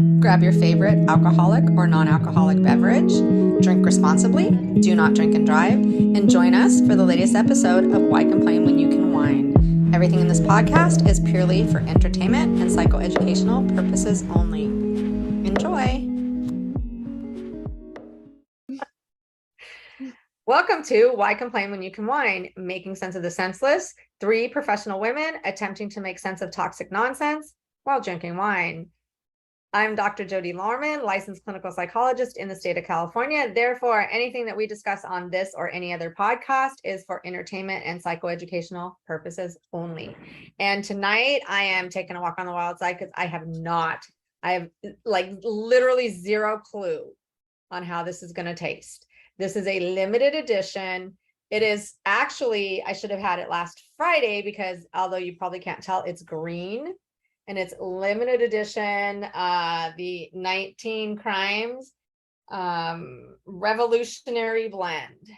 Grab your favorite alcoholic or non-alcoholic beverage, drink responsibly, do not drink and drive, and join us for the latest episode of Why Complain When You Can Whine. Everything in this podcast is purely for entertainment and psychoeducational purposes only. Enjoy! Welcome to Why Complain When You Can Whine, making sense of the senseless, three professional women attempting to make sense of toxic nonsense while drinking wine. I'm Dr. Jody Lorman, licensed clinical psychologist in the state of California. Therefore, anything that we discuss on this or any other podcast is for entertainment and psychoeducational purposes only. And tonight I am taking a walk on the wild side because I have like literally zero clue on how this is going to taste. This is a limited edition. It is actually, I should have had it last Friday because although you probably can't tell, it's green. And it's limited edition, the 19 Crimes Revolutionary Blend.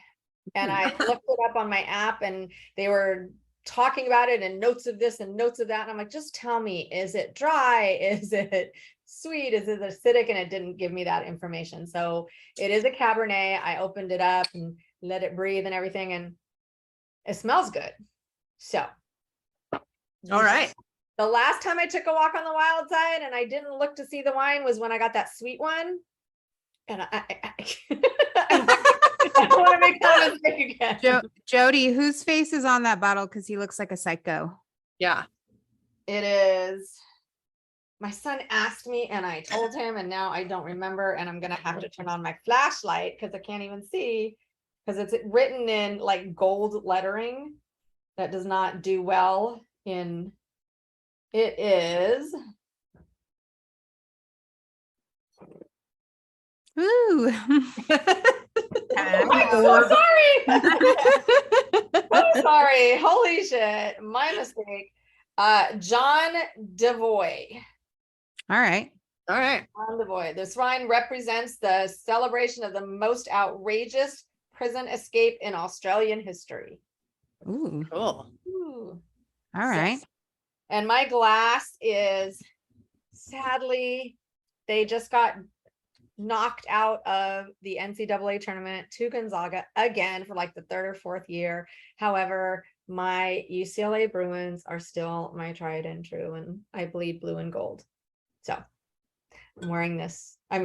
And I looked it up on my app and they were talking about it and notes of this and notes of that. And I'm like, just tell me, is it dry? Is it sweet? Is it acidic? And it didn't give me that information. So it is a Cabernet. I opened it up and let it breathe and everything. And it smells good. So. All right. The last time I took a walk on the wild side and I didn't look to see the wine was when I got that sweet one. And I don't want to make that mistake again. Jody, whose face is on that bottle? Because he looks like a psycho. Yeah. It is. My son asked me and I told him, and now I don't remember. And I'm going to have to turn on my flashlight because I can't even see because it's written in like gold lettering that does not do well in. It is. Ooh. I'm so sorry. I'm sorry. Holy shit. My mistake. John Devoy. All right. All right. John Devoy. This wine represents the celebration of the most outrageous prison escape in Australian history. Ooh. Cool. Ooh. All right. And my glass is, sadly, they just got knocked out of the NCAA tournament to Gonzaga again for like the third or fourth year. However, my UCLA Bruins are still my tried and true, and I bleed blue and gold. So I'm wearing this. I'm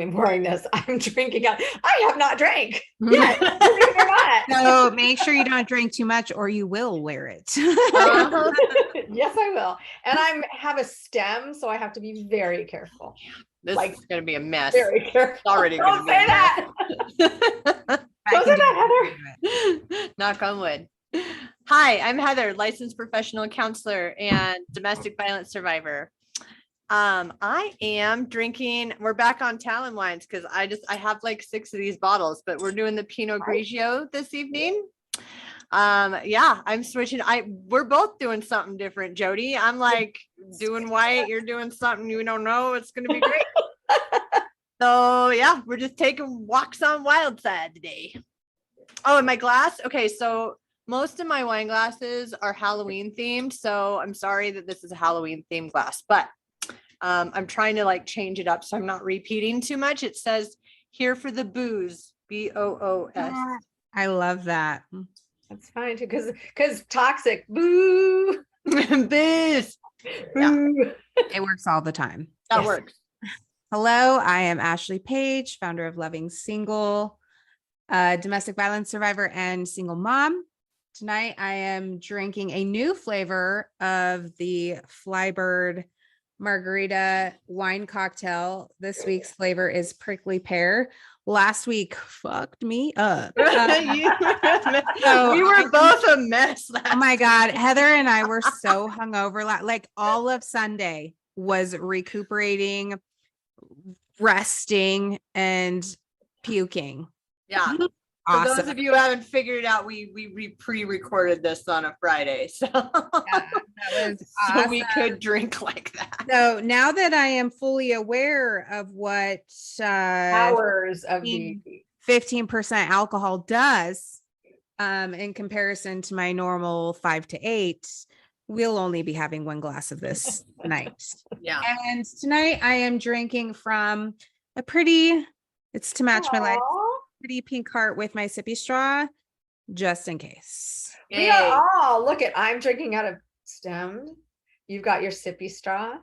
drinking out. I have not drank yet. Believe it or not. So make sure you don't drink too much or you will wear it. Yes, I will. And I have a stem, so I have to be very careful. This is going to be a mess. Very careful. It's already Don't say that. Don't say that, Heather. Knock on wood. Hi, I'm Heather, licensed professional counselor and domestic violence survivor. I am drinking, we're back on Talon wines because I have like 6 of these bottles, but we're doing the Pinot Grigio this evening. Yeah, I'm switching. We're both doing something different, Jody. I'm like doing white, you're doing something you don't know. It's going to be great. So yeah, we're just taking walks on wild side today. Oh, and my glass. Okay. So most of my wine glasses are Halloween themed. So I'm sorry that this is a Halloween themed glass, but I'm trying to like change it up so I'm not repeating too much. It says here for the booze, BOOS. I love that. That's fine too, because toxic. Boo. Booze. Yeah. It works all the time. That works. Hello, I am Ashley Paige, founder of Loving Single, domestic violence survivor and single mom. Tonight I am drinking a new flavor of the Flybird margarita wine cocktail. This week's flavor is prickly pear. Last week fucked me up. We were both a mess. Oh my God. Heather and I were so hungover. Like all of Sunday was recuperating, resting, and puking. Yeah. Awesome. For those of you who haven't figured it out, we pre-recorded this on a Friday, so that was awesome. So we could drink like that. So now that I am fully aware of what Hours of the 15% alcohol does, in comparison to my normal 5 to 8, we'll only be having one glass of this tonight. Yeah. And tonight I am drinking from a pretty, it's to match my life, Aw. pretty pink heart with my sippy straw, just in case. We Yay. are all, look at, I'm drinking out of stemmed. You've got your sippy straw.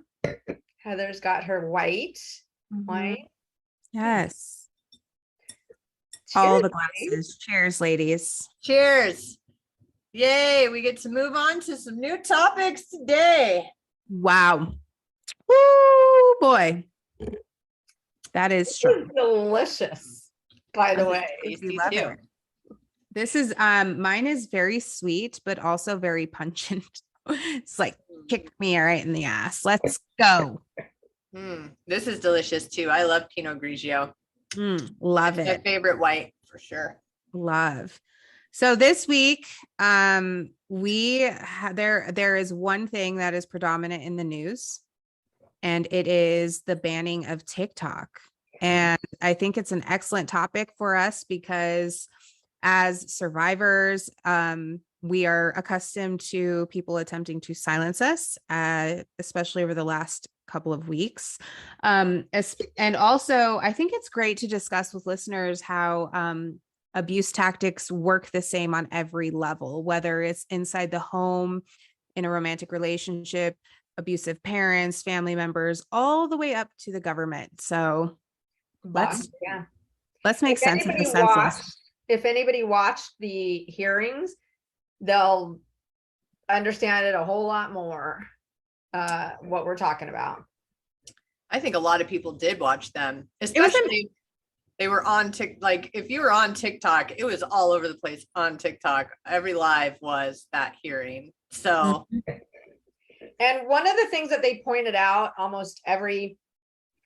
Heather's got her white wine. Yes. All the Cheers, ladies. glasses. Cheers, ladies. Cheers. Yay. We get to move on to some new topics today. Wow. Woo, boy. That is This strong. is delicious, by the way. We love it. This is mine is very sweet, but also very pungent. It's like kick me right in the ass. Let's go. This is delicious too. I love Pinot Grigio. Love It's my it. favorite white for sure. Love. So this week, there is one thing that is predominant in the news, and it is the banning of TikTok. And I think it's an excellent topic for us because as survivors, we are accustomed to people attempting to silence us, especially over the last couple of weeks. And also, I think it's great to discuss with listeners how abuse tactics work the same on every level, whether it's inside the home, in a romantic relationship, abusive parents, family members, all the way up to the government. So let's make sense of the senseless. If anybody watched the hearings, they'll understand it a whole lot more, what we're talking about. I think a lot of people did watch them, especially they were on TikTok. Like if you were on TikTok, it was all over the place on TikTok. Every live was that hearing. So, and one of the things that they pointed out, almost every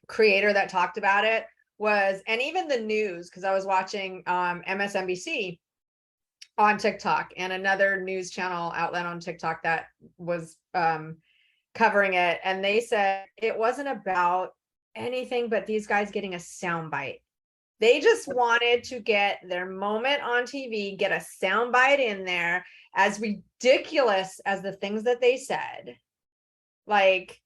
creator that talked about it was, and even the news, because I was watching MSNBC on TikTok and another news channel outlet on TikTok that was covering it. And they said it wasn't about anything but these guys getting a soundbite. They just wanted to get their moment on TV, get a soundbite in there, as ridiculous as the things that they said. Like,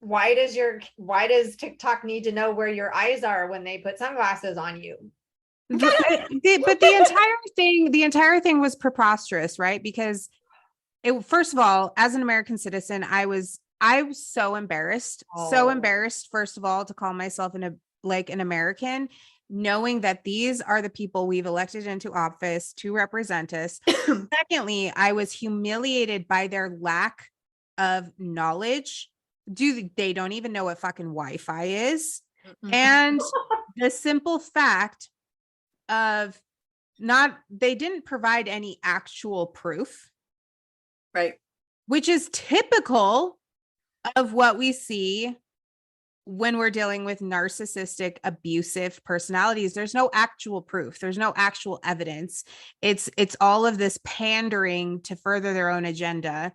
why does TikTok need to know where your eyes are when they put sunglasses on you? But the entire thing was preposterous, right? Because first of all, as an American citizen, I was so embarrassed, first of all, to call myself an American, knowing that these are the people we've elected into office to represent us. Secondly, I was humiliated by their lack of knowledge. They don't even know what fucking Wi-Fi is. And the simple fact of they didn't provide any actual proof. right. Which is typical of what we see when we're dealing with narcissistic, abusive personalities. There's no actual proof. There's no actual evidence. It's all of this pandering to further their own agenda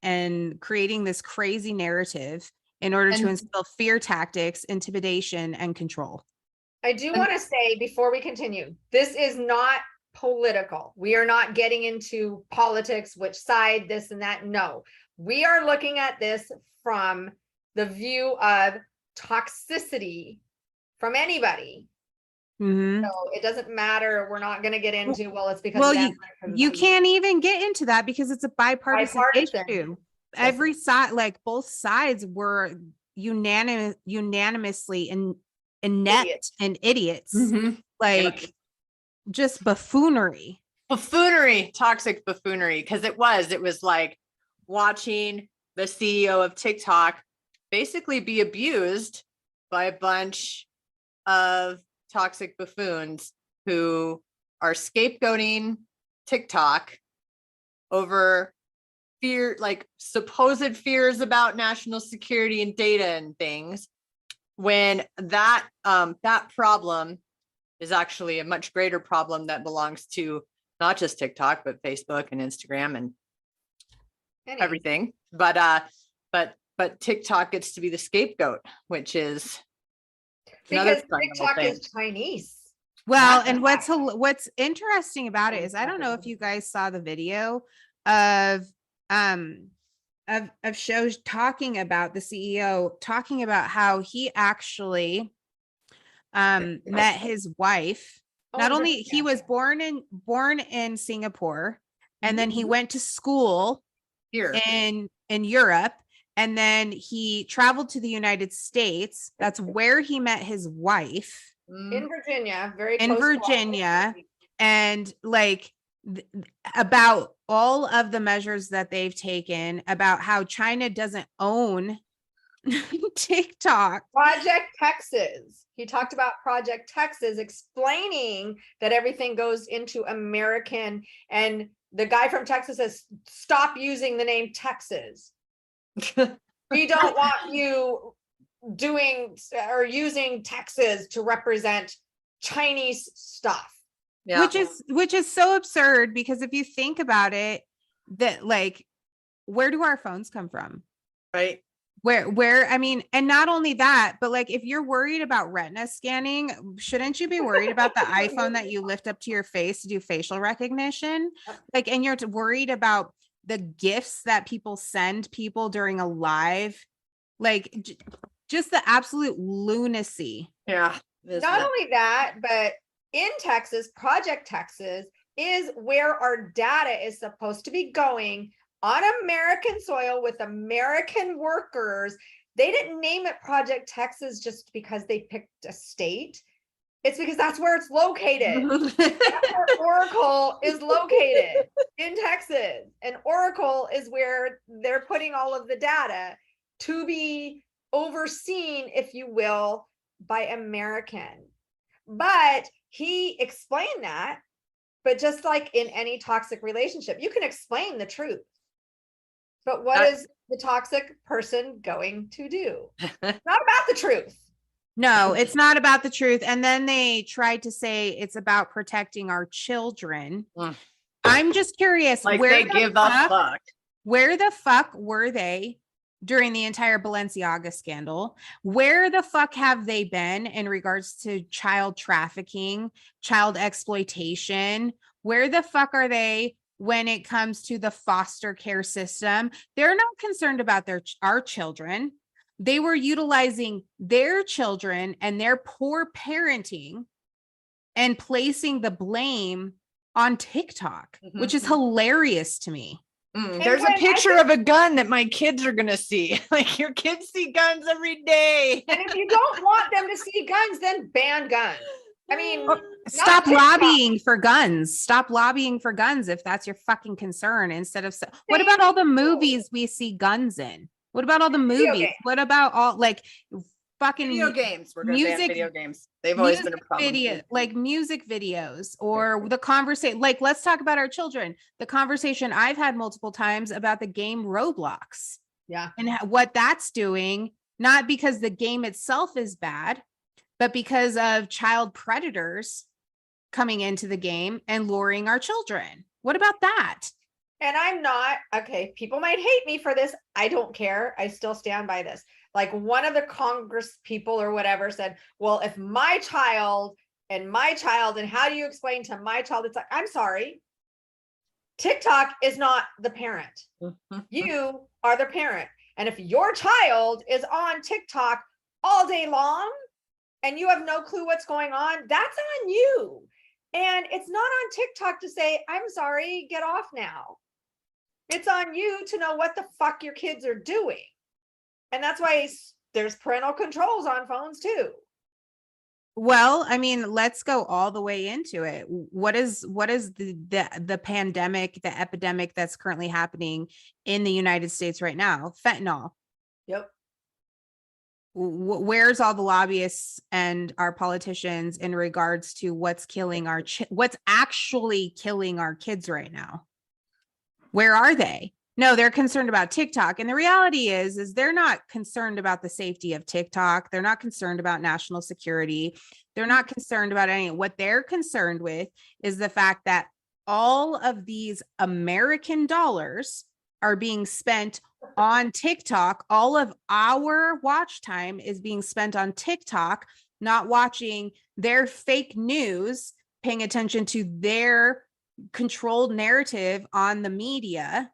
and creating this crazy narrative in order to instill fear tactics, intimidation, and control. I do want to say before we continue, this is not political. We are not getting into politics, which side, this and that. No, we are looking at this from the view of toxicity from anybody. Mm-hmm. So it doesn't matter. We're not going to get into, well, it's because you can't even get into that because it's a bipartisan issue. Every side, like both sides were unanimously inept and idiots. Like just buffoonery, toxic buffoonery. Because it was like watching the CEO of TikTok basically be abused by a bunch of toxic buffoons who are scapegoating TikTok over fear, like supposed fears about national security and data and things, when that problem is actually a much greater problem that belongs to not just TikTok, but Facebook and Instagram and everything. But TikTok gets to be the scapegoat, which is because TikTok is Chinese. Well, and what's interesting about it is, I don't know if you guys saw the video of of shows talking about the CEO talking about how he actually met his wife. Oh, Not in only he Virginia. was born in Singapore, and then he went to school Here. in Europe, and then he traveled to the United States. That's where he met his wife In Virginia, very in close to Virginia, Washington. and like about all of the measures that they've taken, about how China doesn't own TikTok. Project Texas. He talked about Project Texas, explaining that everything goes into American, and the guy from Texas says, stop using the name Texas. We don't want you doing or using Texas to represent Chinese stuff. Yeah. Which is so absurd, because if you think about it, that like, where do our phones come from? Right. Where I mean, and not only that, but like if you're worried about retina scanning, shouldn't you be worried about the iPhone that you lift up to your face to do facial recognition? Like, and you're worried about the gifts that people send people during a live, like just the absolute lunacy. Yeah. Not only that, but in Texas, Project Texas is where our data is supposed to be going, on American soil with American workers. They didn't name it Project Texas just because they picked a state. It's because that's where it's located. That's where Oracle is located, in Texas. And Oracle is where they're putting all of the data to be overseen, if you will, by American. But he explained that, but just like in any toxic relationship, you can explain the truth. But what is the toxic person going to do? Not about the truth. No, it's not about the truth. And then they tried to say it's about protecting our children. I'm just curious, Like where they give a fuck. Where the fuck were they during the entire Balenciaga scandal? Where the fuck have they been in regards to child trafficking, child exploitation? Where the fuck are they when it comes to the foster care system? They're not concerned about our children. They were utilizing their children and their poor parenting and placing the blame on TikTok, which is hilarious to me. There's a picture of a gun that my kids are gonna see. Like, your kids see guns every day. And if you don't want them to see guns, then ban guns. I mean, stop lobbying for guns. Stop lobbying for guns if that's your fucking concern. Instead of what about all the movies we see guns in? What about all the movies? What about all like fucking video games? We're gonna ban video games. They've always been a problem. Like music videos, or the conversation. Like, let's talk about our children. The conversation I've had multiple times about the game Roblox. Yeah. And what that's doing, not because the game itself is bad, but because of child predators coming into the game and luring our children. What about that? And I'm not, okay, people might hate me for this. I don't care. I still stand by this. Like, one of the Congress people or whatever said, well, if my child, and how do you explain to my child? It's like, I'm sorry. TikTok is not the parent. You are the parent. And if your child is on TikTok all day long and you have no clue what's going on, that's on you. And it's not on TikTok to say, I'm sorry, get off now. It's on you to know what the fuck your kids are doing. And that's why there's parental controls on phones too. Well, I mean, let's go all the way into it. What is the pandemic, the epidemic that's currently happening in the United States right now? Fentanyl. Yep. Where's all the lobbyists and our politicians in regards to what's killing what's actually killing our kids right now? Where are they? No, they're concerned about TikTok. And the reality is they're not concerned about the safety of TikTok. They're not concerned about national security. They're not concerned about any. What they're concerned with is the fact that all of these American dollars are being spent on TikTok. All of our watch time is being spent on TikTok, not watching their fake news, paying attention to their controlled narrative on the media.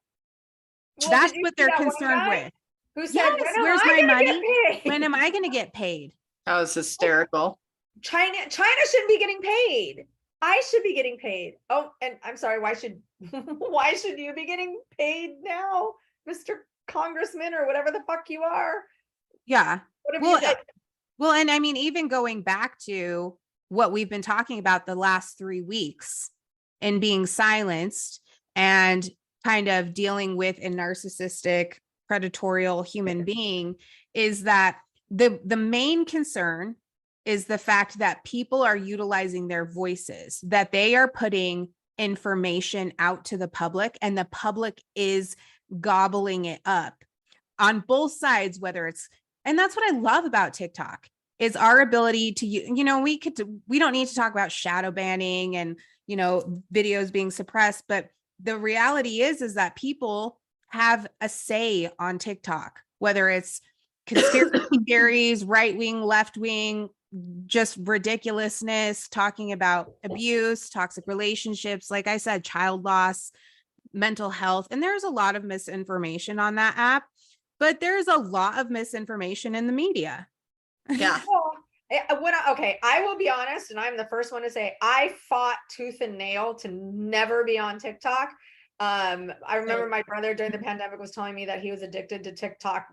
Well, That's did you what see they're that one concerned guy with. who said, Yes, when am where's I my gonna money? get paid? When am I going to get paid? That was hysterical. China shouldn't be getting paid. I should be getting paid. Oh, and I'm sorry, why should you be getting paid now, Mr. Congressman or whatever the fuck you are? Yeah. What have Well, you done? Well, and I mean, even going back to what we've been talking about the last 3 weeks and being silenced and kind of dealing with a narcissistic, predatorial human being, is that the main concern is the fact that people are utilizing their voices, that they are putting information out to the public, and the public is gobbling it up on both sides, whether it's, and that's what I love about TikTok is our ability to, we don't need to talk about shadow banning and, videos being suppressed, but the reality is that people have a say on TikTok, whether it's conspiracy theories, right wing, left wing, just ridiculousness, talking about abuse, toxic relationships, like I said, child loss, mental health. And there's a lot of misinformation on that app, but there's a lot of misinformation in the media. Yeah. Okay, I will be honest, and I'm the first one to say I fought tooth and nail to never be on TikTok. I remember my brother during the pandemic was telling me that he was addicted to TikTok,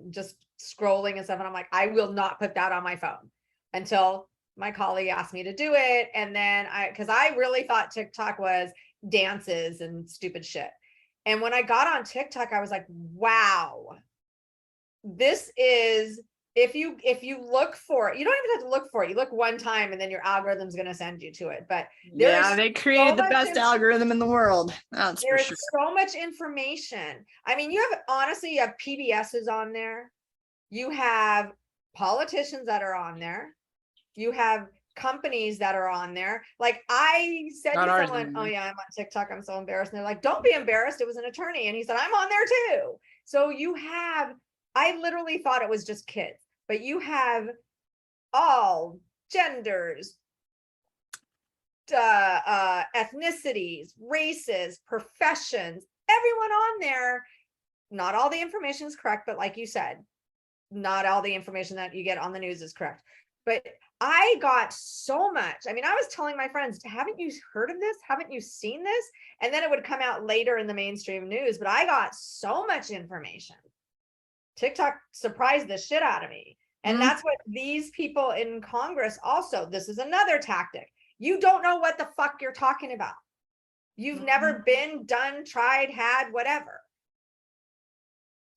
just scrolling and stuff. And I'm like, I will not put that on my phone until my colleague asked me to do it. And then because I really thought TikTok was dances and stupid shit. And when I got on TikTok, I was like, wow, this is, if you look for it, you don't even have to look for it. You look one time and then your algorithm's going to send you to it. But They created the best algorithm in the world. That's for sure. There's so much information. I mean, you have PBSs on there. You have politicians that are on there. You have companies that are on there. Like I said to someone, oh yeah, I'm on TikTok, I'm so embarrassed. And they're like, don't be embarrassed. It was an attorney. And he said, I'm on there too. So I literally thought it was just kids, but you have all genders, ethnicities, races, professions, everyone on there. Not all the information is correct, but like you said, not all the information that you get on the news is correct. But I got so much. I mean, I was telling my friends, haven't you heard of this? Haven't you seen this? And then it would come out later in the mainstream news, but I got so much information. TikTok surprised the shit out of me. And that's what these people in Congress also, this is another tactic. You don't know what the fuck you're talking about. You've never been, done, tried, had, whatever.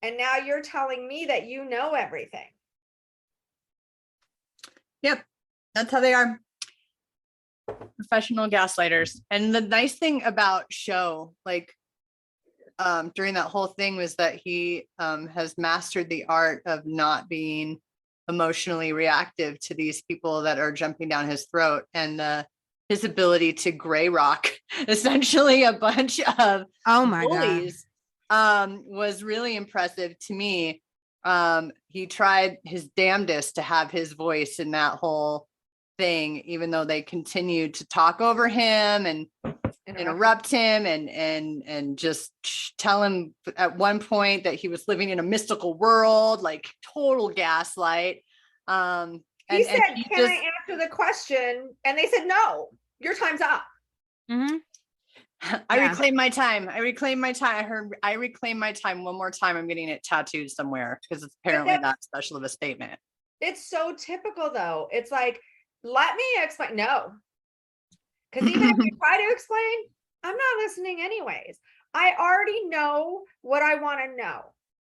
And now you're telling me that you know everything. Yep. That's how they are. Professional gaslighters. And the nice thing about Show, like during that whole thing, was that he has mastered the art of not being emotionally reactive to these people that are jumping down his throat, and his ability to gray rock essentially a bunch of bullies was really impressive to me. He tried his damnedest to have his voice in that whole thing, even though they continued to talk over him and interrupt him and just tell him at one point that he was living in a mystical world, like total gaslight. He said, can I answer the question? And they said, no, your time's up. I reclaim my time. I reclaim my time. I heard I reclaim my time one more time. I'm getting it tattooed somewhere because it's apparently that special of a statement. It's so typical though. It's like, let me explain. No, because even if you try to explain, I'm not listening anyways. I already know what I want to know.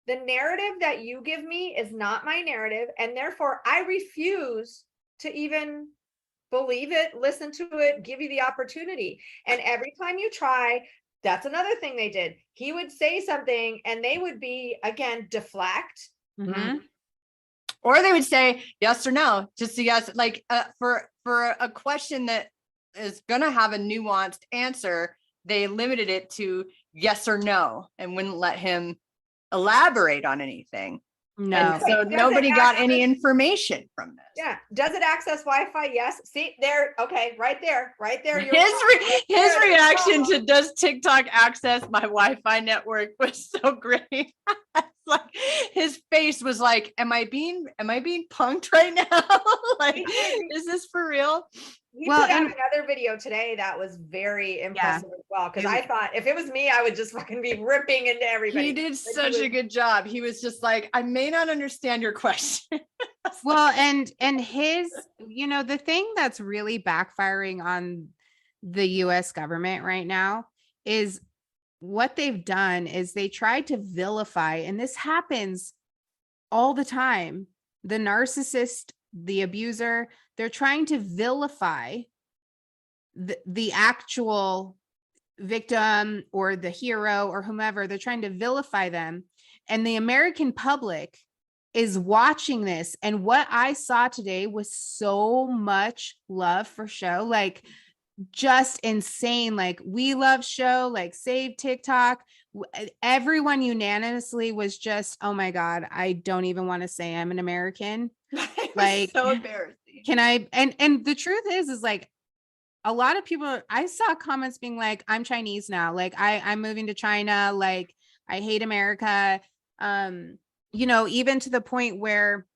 The narrative that you give me is not my narrative, and therefore I refuse to even believe it, listen to it, give you the opportunity. And every time you try, that's another thing they did. He would say something and they would be, again, deflect. Or they would say yes or no, just a yes, like for a question that is going to have a nuanced answer, they limited it to yes or no and wouldn't let him elaborate on anything. No. And so Does it nobody got any access- information from this. Yeah. Does it access Wi-Fi? Yes. See there. Okay. Right there. Right there. You're His wrong. Right his there, reaction you're to does TikTok access my Wi-Fi network was so great. It's like his face was like, am I being punked right now? Like, is this for real? He Well, put out and- another video today that was very impressive as well. Because It I was- thought if it was me, I would just fucking be ripping into everybody. He did But he such a was- good job. He was just like, I may not understand your question. Well, and his, the thing that's really backfiring on the US government right now is what they've done is they tried to vilify, and this happens all the time. The narcissist, the abuser, they're trying to vilify the actual victim or the hero or whomever. They're trying to vilify them. And the American public is watching this. And what I saw today was so much love for show, like just insane. Like, we love show, like save TikTok. Everyone unanimously was just, oh my God, I don't even want to say I'm an American. Like, so embarrassing. Can I, and the truth is like, a lot of people, I saw comments being like, I'm Chinese now. Like I'm moving to China. Like, I hate America. Even to the point where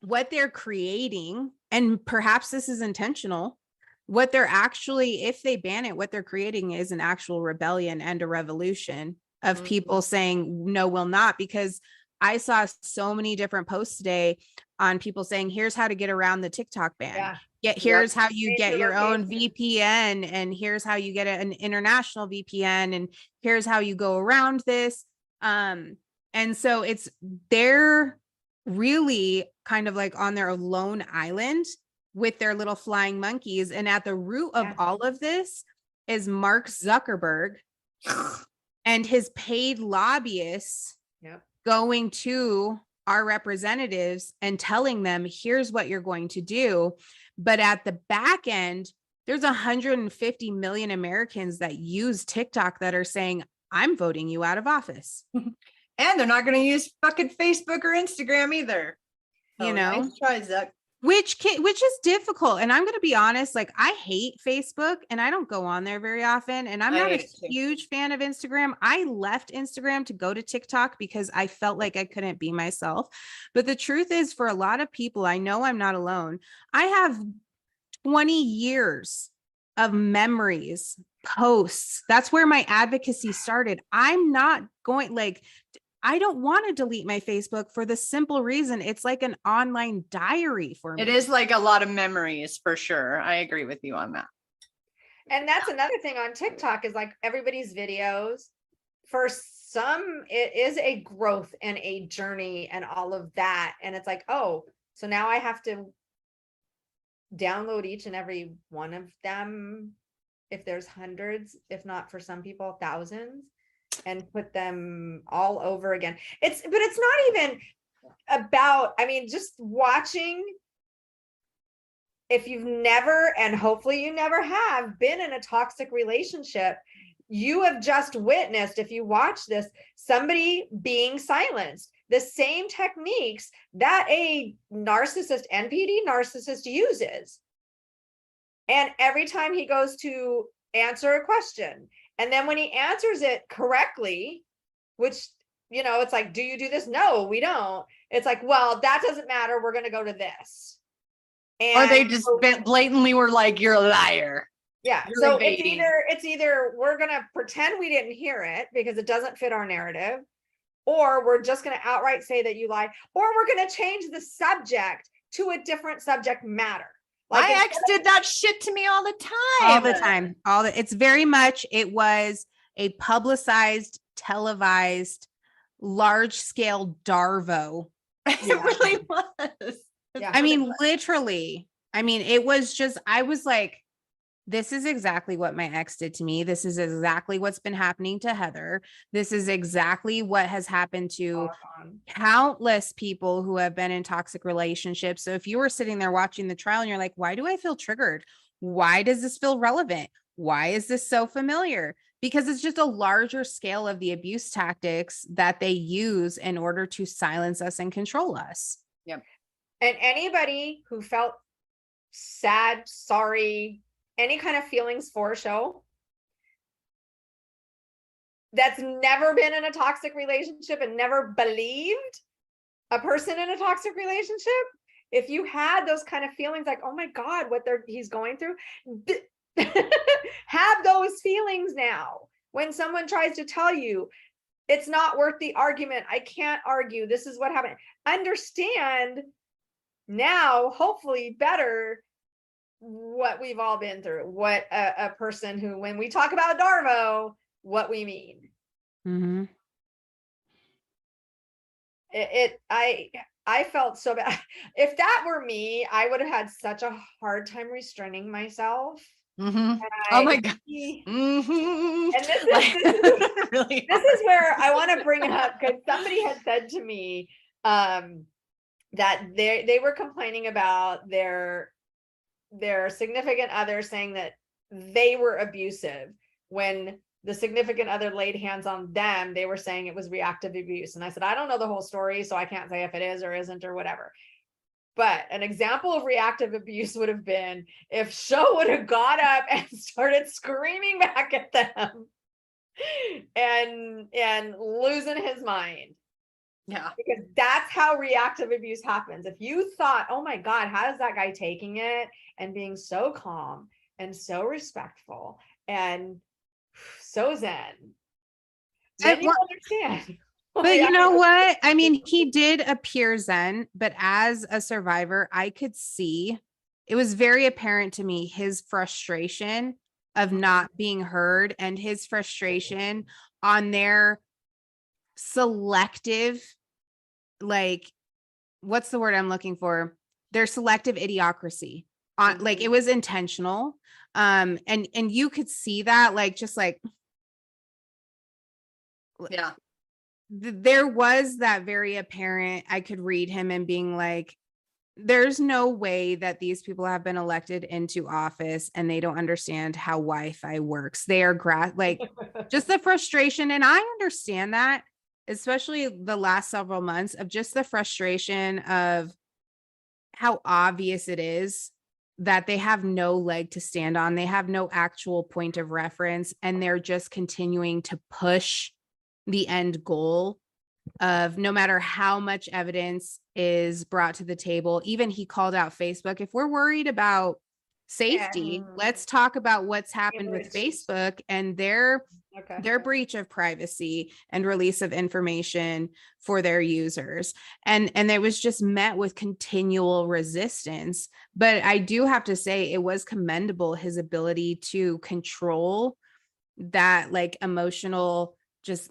what they're creating, and perhaps this is intentional, what they're actually, if they ban it, what they're creating is an actual rebellion and a revolution of people saying, no, will not. Because I saw so many different posts today on people saying, here's how to get around the TikTok ban. Here's how you Change get your your own location. VPN, and here's how you get an international VPN, and here's how you go around this. And so they're really kind of like on their lone island with their little flying monkeys. And at the root of all of this is Mark Zuckerberg and his paid lobbyists going to our representatives and telling them, here's what you're going to do. But at the back end, there's 150 million Americans that use TikTok that are saying, I'm voting you out of office. And they're not going to use fucking Facebook or Instagram either. Nice try, Zuck. Which is difficult. And I'm going to be honest, like, I hate Facebook and I don't go on there very often. And I'm not a huge fan of Instagram. I left Instagram to go to TikTok because I felt like I couldn't be myself. But the truth is, for a lot of people, I know I'm not alone. I have 20 years of memories, posts. That's where my advocacy started. I'm not going, like, I don't want to delete my Facebook for the simple reason it's like an online diary for me. It is like a lot of memories for sure. I agree with you on that. And that's another thing on TikTok is like everybody's videos. For some, it is a growth and a journey and all of that. And it's like, oh, so now I have to download each and every one of them. If there's hundreds, if not for some people, thousands, and put them all over again. But it's not even about, I mean, just watching. If you've never, and hopefully you never have been in a toxic relationship, you have just witnessed, if you watch this, somebody being silenced. The same techniques that a narcissist, NPD narcissist uses. And every time he goes to answer a question, and then when he answers it correctly, which, it's like, do you do this? No, we don't. It's like, well, that doesn't matter. We're going to go to this. And or they just blatantly were like, you're a liar. Yeah. You're So evading. it's either we're going to pretend we didn't hear it because it doesn't fit our narrative, or we're just going to outright say that you lied, or we're going to change the subject to a different subject matter. Like, my ex did that shit to me all the time. It's very much, it was a publicized, televised, large scale Darvo. It really was. Yeah. I mean, literally, it was just, I was like, this is exactly what my ex did to me. This is exactly what's been happening to Heather. This is exactly what has happened to countless people who have been in toxic relationships. So if you were sitting there watching the trial and you're like, why do I feel triggered? Why does this feel relevant? Why is this so familiar? because it's just a larger scale of the abuse tactics that they use in order to silence us and control us. And anybody who felt sad, sorry, any kind of feelings for a show that's never been in a toxic relationship and never believed a person in a toxic relationship, if you had those kind of feelings like, oh my God, he's going through, have those feelings now. When someone tries to tell you it's not worth the argument, I can't argue, this is what happened. Understand now, hopefully better, what we've all been through, what a person who, when we talk about Darvo, what we mean. Mm-hmm. I felt so bad. If that were me, I would have had such a hard time restraining myself. Mm-hmm. Oh my God. Mm-hmm. And this really this is where I want to bring up, because somebody had said to me that they were complaining about their significant other, saying that they were abusive. When the significant other laid hands on them, they were saying it was reactive abuse. And I said, I don't know the whole story, so I can't say if it is or isn't or whatever. But an example of reactive abuse would have been if Sho would have got up and started screaming back at them and losing his mind. Yeah. Because that's how reactive abuse happens. If you thought, oh my God, how is that guy taking it and being so calm and so respectful and so zen, then you understand. But you know what? I mean, he did appear zen, but as a survivor, I could see, it was very apparent to me, his frustration of not being heard and his frustration on their selective, like, what's the word I'm looking for? Their selective idiocracy. On, like, it was intentional. And you could see that, like, just like, yeah, there was that very apparent, I could read him and being like, there's no way that these people have been elected into office and they don't understand how Wi-Fi works. They are like, just the frustration. And I understand that, especially the last several months, of just the frustration of how obvious it is that they have no leg to stand on. They have no actual point of reference, and they're just continuing to push the end goal of, no matter how much evidence is brought to the table. Even he called out Facebook. If we're worried about safety, let's talk about what's happened with Facebook and their breach of privacy and release of information for their users. And it was just met with continual resistance. But I do have to say, it was commendable, his ability to control that, like, emotional, just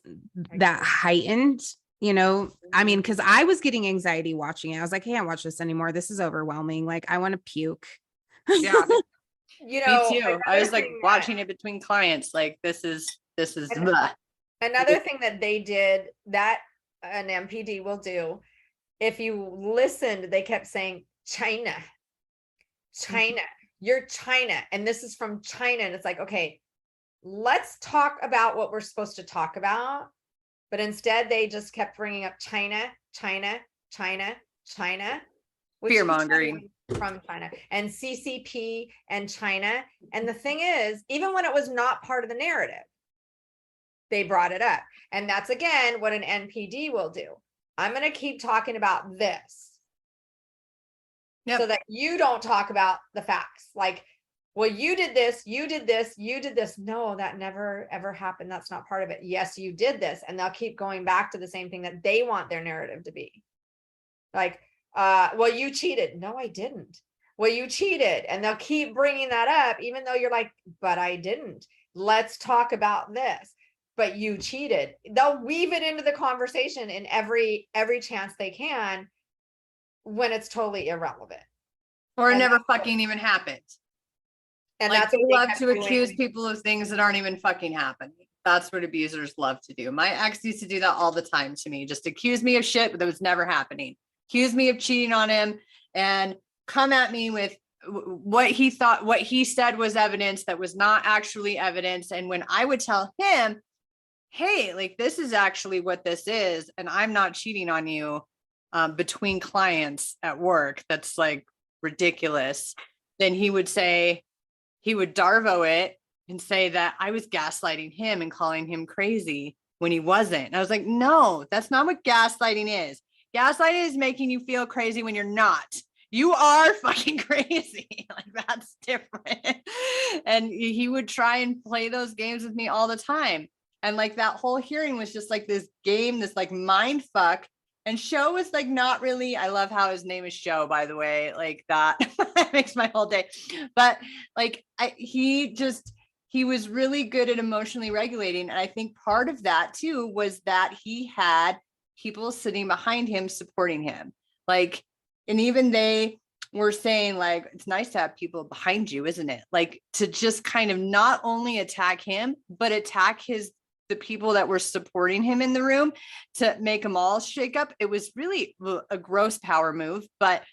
that heightened, you know, I mean, because I was getting anxiety watching it. I was like, I can't watch this anymore. This is overwhelming. Like, I want to puke. Yeah. You know, me too. I was like watching it between clients. Like, this is another thing that they did that an MPD will do. If you listened, they kept saying China, you're China, and this is from China. And it's like, okay, let's talk about what we're supposed to talk about. But instead, they just kept bringing up China, fear mongering from China, and CCP and China. And the thing is, even when it was not part of the narrative, they brought it up. And that's, again, what an NPD will do. I'm going to keep talking about this. Yep. So that you don't talk about the facts. Like, well, you did this, you did this, you did this. No, that never, ever happened. That's not part of it. Yes, you did this. And they'll keep going back to the same thing that they want their narrative to be. Like, well, you cheated. No, I didn't. Well, you cheated. And they'll keep bringing that up, even though you're like, but I didn't. Let's talk about this. But you cheated. They'll weave it into the conversation in every chance they can, when it's totally irrelevant. Or it never fucking even happened. And like, that's they what love to accuse people of things that aren't even fucking happening. That's what abusers love to do. My ex used to do that all the time to me. Just accuse me of shit that was never happening. Accuse me of cheating on him and come at me with what he thought, what he said was evidence that was not actually evidence. And when I would tell him, hey, like, this is actually what this is, and I'm not cheating on you between clients at work, that's like ridiculous, then he would Darvo it and say that I was gaslighting him and calling him crazy when he wasn't. And I was like, no, that's not what gaslighting is. Gaslighting is making you feel crazy when you're not. You are fucking crazy. Like, that's different. And he would try and play those games with me all the time. And like, that whole hearing was just like this game, this like mind fuck. And Show was like, not really. I love how his name is Show, by the way. Like, that makes my whole day. But like, he was really good at emotionally regulating. And I think part of that too was that he had people sitting behind him supporting him. Like, and even they were saying, like, it's nice to have people behind you, isn't it? Like, to just kind of not only attack him, but attack the people that were supporting him in the room to make them all shake up. It was really a gross power move, but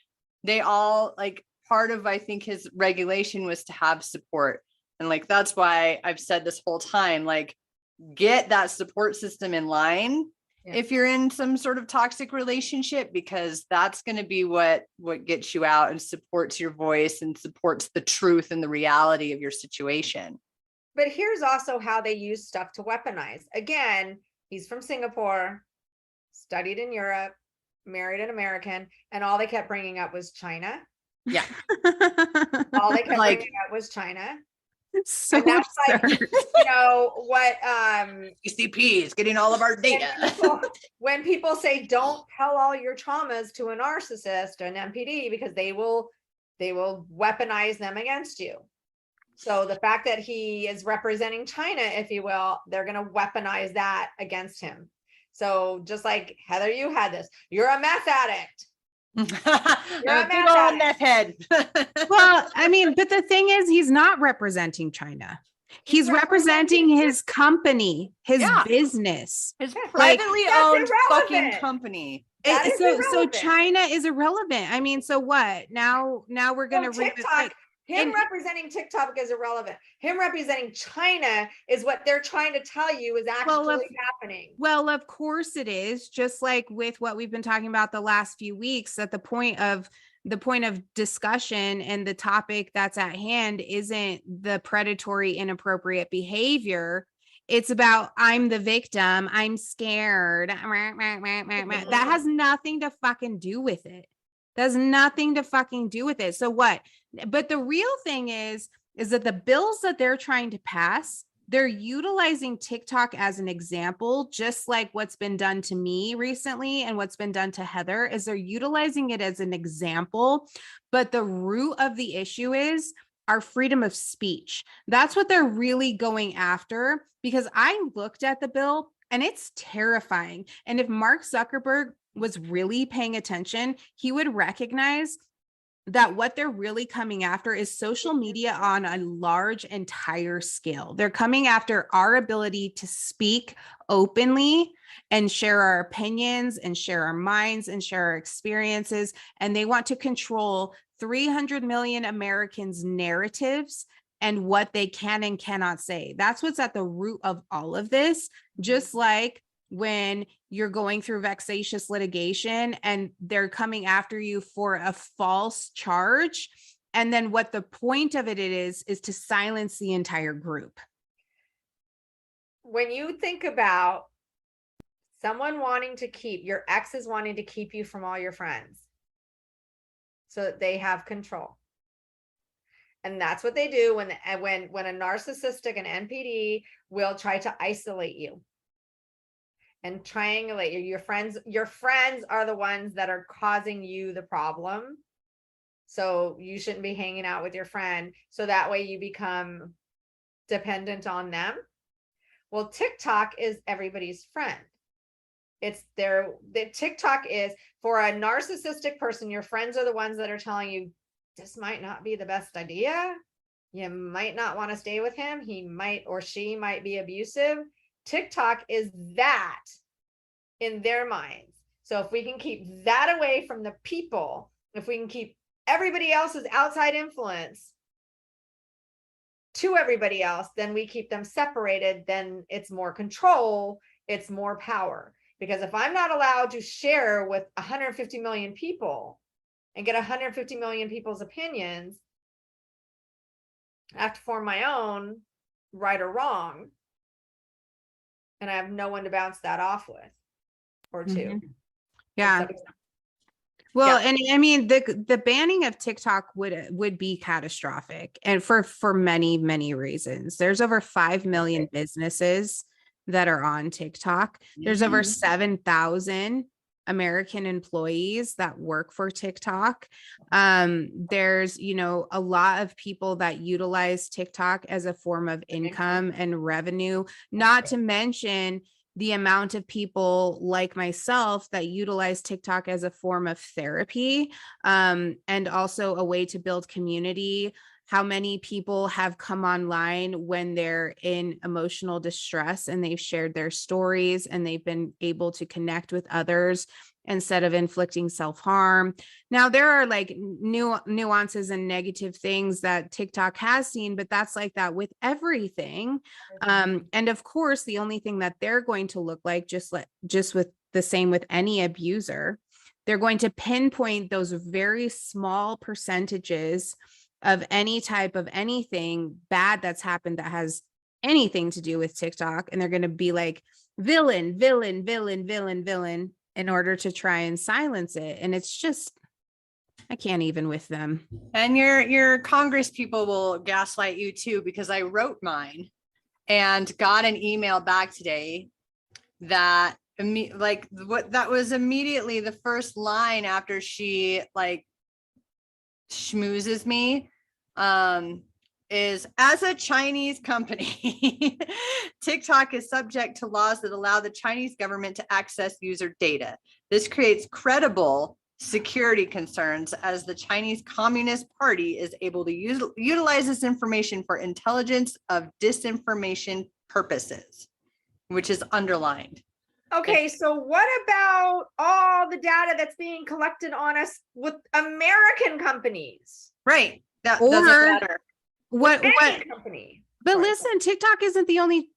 they all, like, part of, I think, his regulation was to have support. And like, that's why I've said this whole time, like, get that support system in line. Yeah. If you're in some sort of toxic relationship, because that's going to be what gets you out and supports your voice and supports the truth and the reality of your situation. But here's also how they use stuff to weaponize. Again, he's from Singapore, studied in Europe, married an American, and all they kept bringing up was China. Yeah. All they kept bringing up was China. So and that's like, you know, what ECP is getting all of our data. When people say don't tell all your traumas to a narcissist or an MPD, because they will weaponize them against you. So the fact that he is representing China, if you will, they're going to weaponize that against him. So just like, Heather, you had this, you're a meth addict. You're a big old meth head. Well, I mean, but the thing is, he's not representing China. He's representing his company, his business, his privately owned fucking company. So China is irrelevant. I mean, so what? Now we're going to TikTok. Representing TikTok is irrelevant. Him representing China is what they're trying to tell you is actually happening. Well, of course it is. Just like with what we've been talking about the last few weeks, that the point of discussion and the topic that's at hand isn't the predatory, inappropriate behavior. It's about, I'm the victim, I'm scared. That has nothing to fucking do with it. There's nothing to fucking do with it. So what? But the real thing is that the bills that they're trying to pass, they're utilizing TikTok as an example, just like what's been done to me recently and what's been done to Heather, is they're utilizing it as an example. But the root of the issue is our freedom of speech. That's what they're really going after, because I looked at the bill and it's terrifying. And if Mark Zuckerberg was really paying attention, he would recognize that what they're really coming after is social media on a large entire scale. They're coming after our ability to speak openly and share our opinions and share our minds and share our experiences. And they want to control 300 million Americans' narratives and what they can and cannot say. That's what's at the root of all of this. Just like when you're going through vexatious litigation and they're coming after you for a false charge. And then what the point of it is to silence the entire group. When you think about someone wanting to keep, your ex is wanting to keep you from all your friends so that they have control. And that's what they do when a narcissistic and NPD will try to isolate you and triangulate you. Your friends are the ones that are causing you the problem. So you shouldn't be hanging out with your friend. So that way you become dependent on them. Well, TikTok is everybody's friend. The TikTok is for a narcissistic person. Your friends are the ones that are telling you, this might not be the best idea. You might not want to stay with him. He might, or she might be abusive. TikTok is that in their minds. So if we can keep that away from the people, if we can keep everybody else's outside influence to everybody else, then we keep them separated, then it's more control, it's more power. Because if I'm not allowed to share with 150 million people and get 150 million people's opinions, I have to form my own, right or wrong. And I have no one to bounce that off with or to. Mhm. Yeah. Except- Well, Yeah. and I mean, the banning of TikTok would be catastrophic, and for many reasons. There's over 5 million businesses that are on TikTok. There's over 7,000 American employees that work for TikTok. There's, a lot of people that utilize TikTok as a form of income and revenue, not to mention the amount of people like myself that utilize TikTok as a form of therapy, and also a way to build community. How many people have come online when they're in emotional distress and they've shared their stories and they've been able to connect with others instead of inflicting self-harm. Now, there are like nuances and negative things that TikTok has seen, but that's like that with everything. And of course, the only thing that they're going to look like, just with the same with any abuser, they're going to pinpoint those very small percentages of any type of anything bad that's happened that has anything to do with TikTok. And they're going to be like villain in order to try and silence it. And it's just, I can't even with them. And your Congress people will gaslight you too, because I wrote mine and got an email back today that that was immediately the first line after she like schmoozes me, is, as a Chinese company, TikTok is subject to laws that allow the Chinese government to access user data. This creates credible security concerns, as the Chinese Communist Party is able to utilize this information for intelligence of disinformation purposes, which is underlined. Okay, so what about all the data that's being collected on us with American companies? Right. That Or doesn't matter. Any company. But Sorry. listen, TikTok isn't the only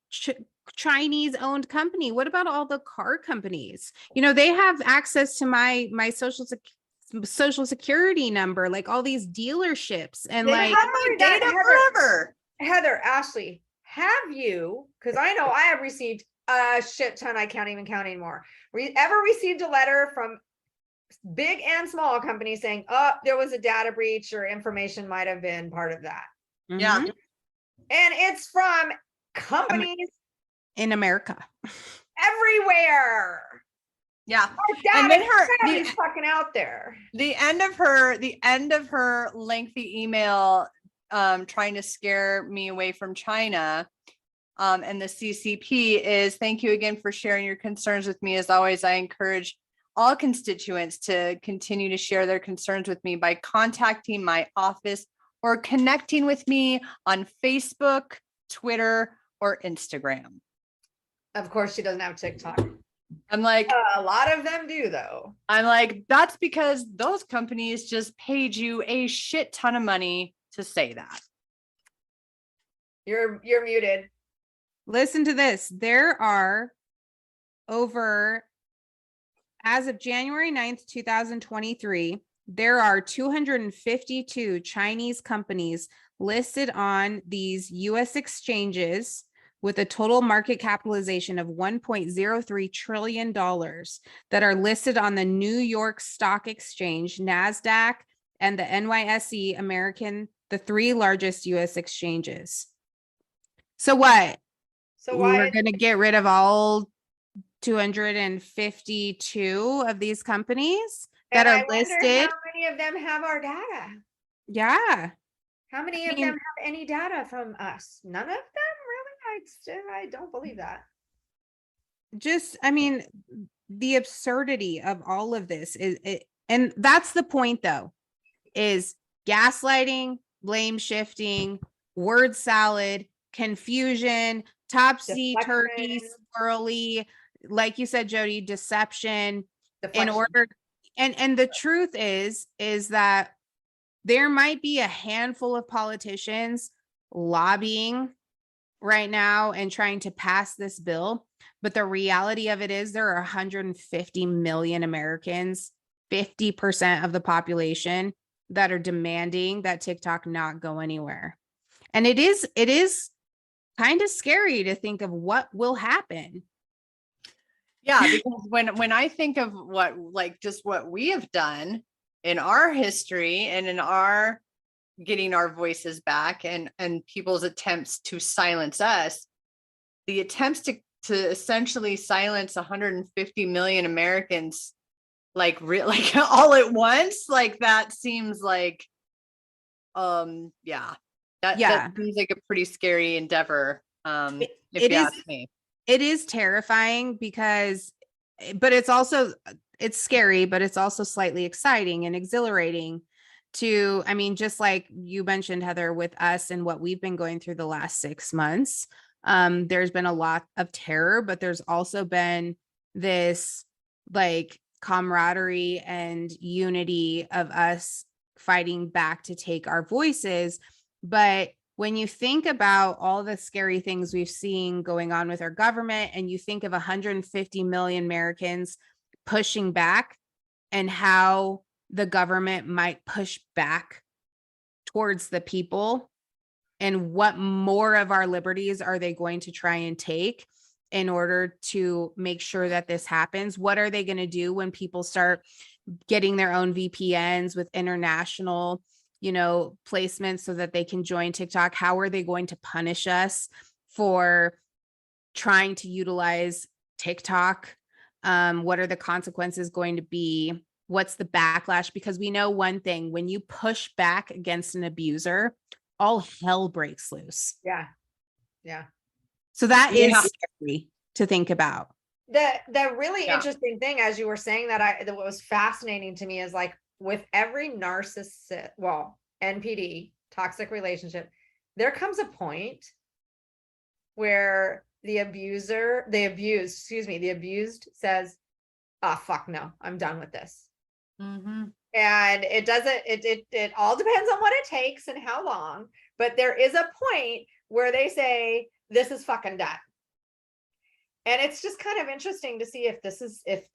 Chinese owned company. What about all the car companies? They have access to my social security number, like all these dealerships and They like have my Data forever. Heather, Ashley, have you, because I know I have received a shit ton, I can't even count anymore. Ever received a letter from big and small companies saying, oh, there was a data breach or information might have been part of that? Yeah. Mhm. And it's from companies in America. everywhere. Yeah. Our And data then is fucking out there. the end of her lengthy email, trying to scare me away from China, and the CCP is, thank you again for sharing your concerns with me. As always, I encourage all constituents to continue to share their concerns with me by contacting my office or connecting with me on Facebook, Twitter, or Instagram. Of course, she doesn't have TikTok. I'm like, A lot of them do, though. I'm like, that's because those companies just paid you a shit ton of money to say that. You're muted. Listen to this. There are over, as of January 9th, 2023, there are 252 Chinese companies listed on these US exchanges with a total market capitalization of $1.03 trillion that are listed on the New York Stock Exchange, NASDAQ, and the NYSE American, the three largest US exchanges. So what? So We're why? going to get rid of all 252 of these companies that And are I wonder listed. how many of them have our data? Yeah. How many of them have any data from us? None of them, really? I don't believe that. The absurdity of all of this is it, and that's the point though, is gaslighting, blame shifting, word salad, confusion, topsy-turvy, swirly, like you said, Jody, deception, in Deflection. order. And the truth is that there might be a handful of politicians lobbying right now and trying to pass this bill. But the reality of it is there are 150 million Americans, 50% of the population, that are demanding that TikTok not go anywhere. And it is kind of scary to think of what will happen. Yeah, because when I think of what we have done in our history and in our getting our voices back and people's attempts to silence us, the attempts to essentially silence 150 million Americans like all at once, like that seems like that seems like a pretty scary endeavor, if you ask me. It is terrifying because, but it's scary, but it's also slightly exciting and exhilarating to, I mean, just like you mentioned, Heather, with us and what we've been going through the last 6 months, there's been a lot of terror, but there's also been this like camaraderie and unity of us fighting back to take our voices. But when you think about all the scary things we've seen going on with our government, and you think of 150 million Americans pushing back and how the government might push back towards the people, and what more of our liberties are they going to try and take in order to make sure that this happens? What are they going to do when people start getting their own VPNs with international placements so that they can join TikTok? How are they going to punish us for trying to utilize TikTok? What are the consequences going to be? What's the backlash? Because we know one thing, when you push back against an abuser, all hell breaks loose. Yeah. Yeah. So that is scary to think about. The really interesting thing, as you were saying that what was fascinating to me is like, with every narcissist, NPD, toxic relationship, there comes a point where the abused says, "Ah, fuck no, I'm done with this." Mm-hmm. And it all depends on what it takes and how long, but there is a point where they say, "This is fucking done." And it's just kind of interesting to see if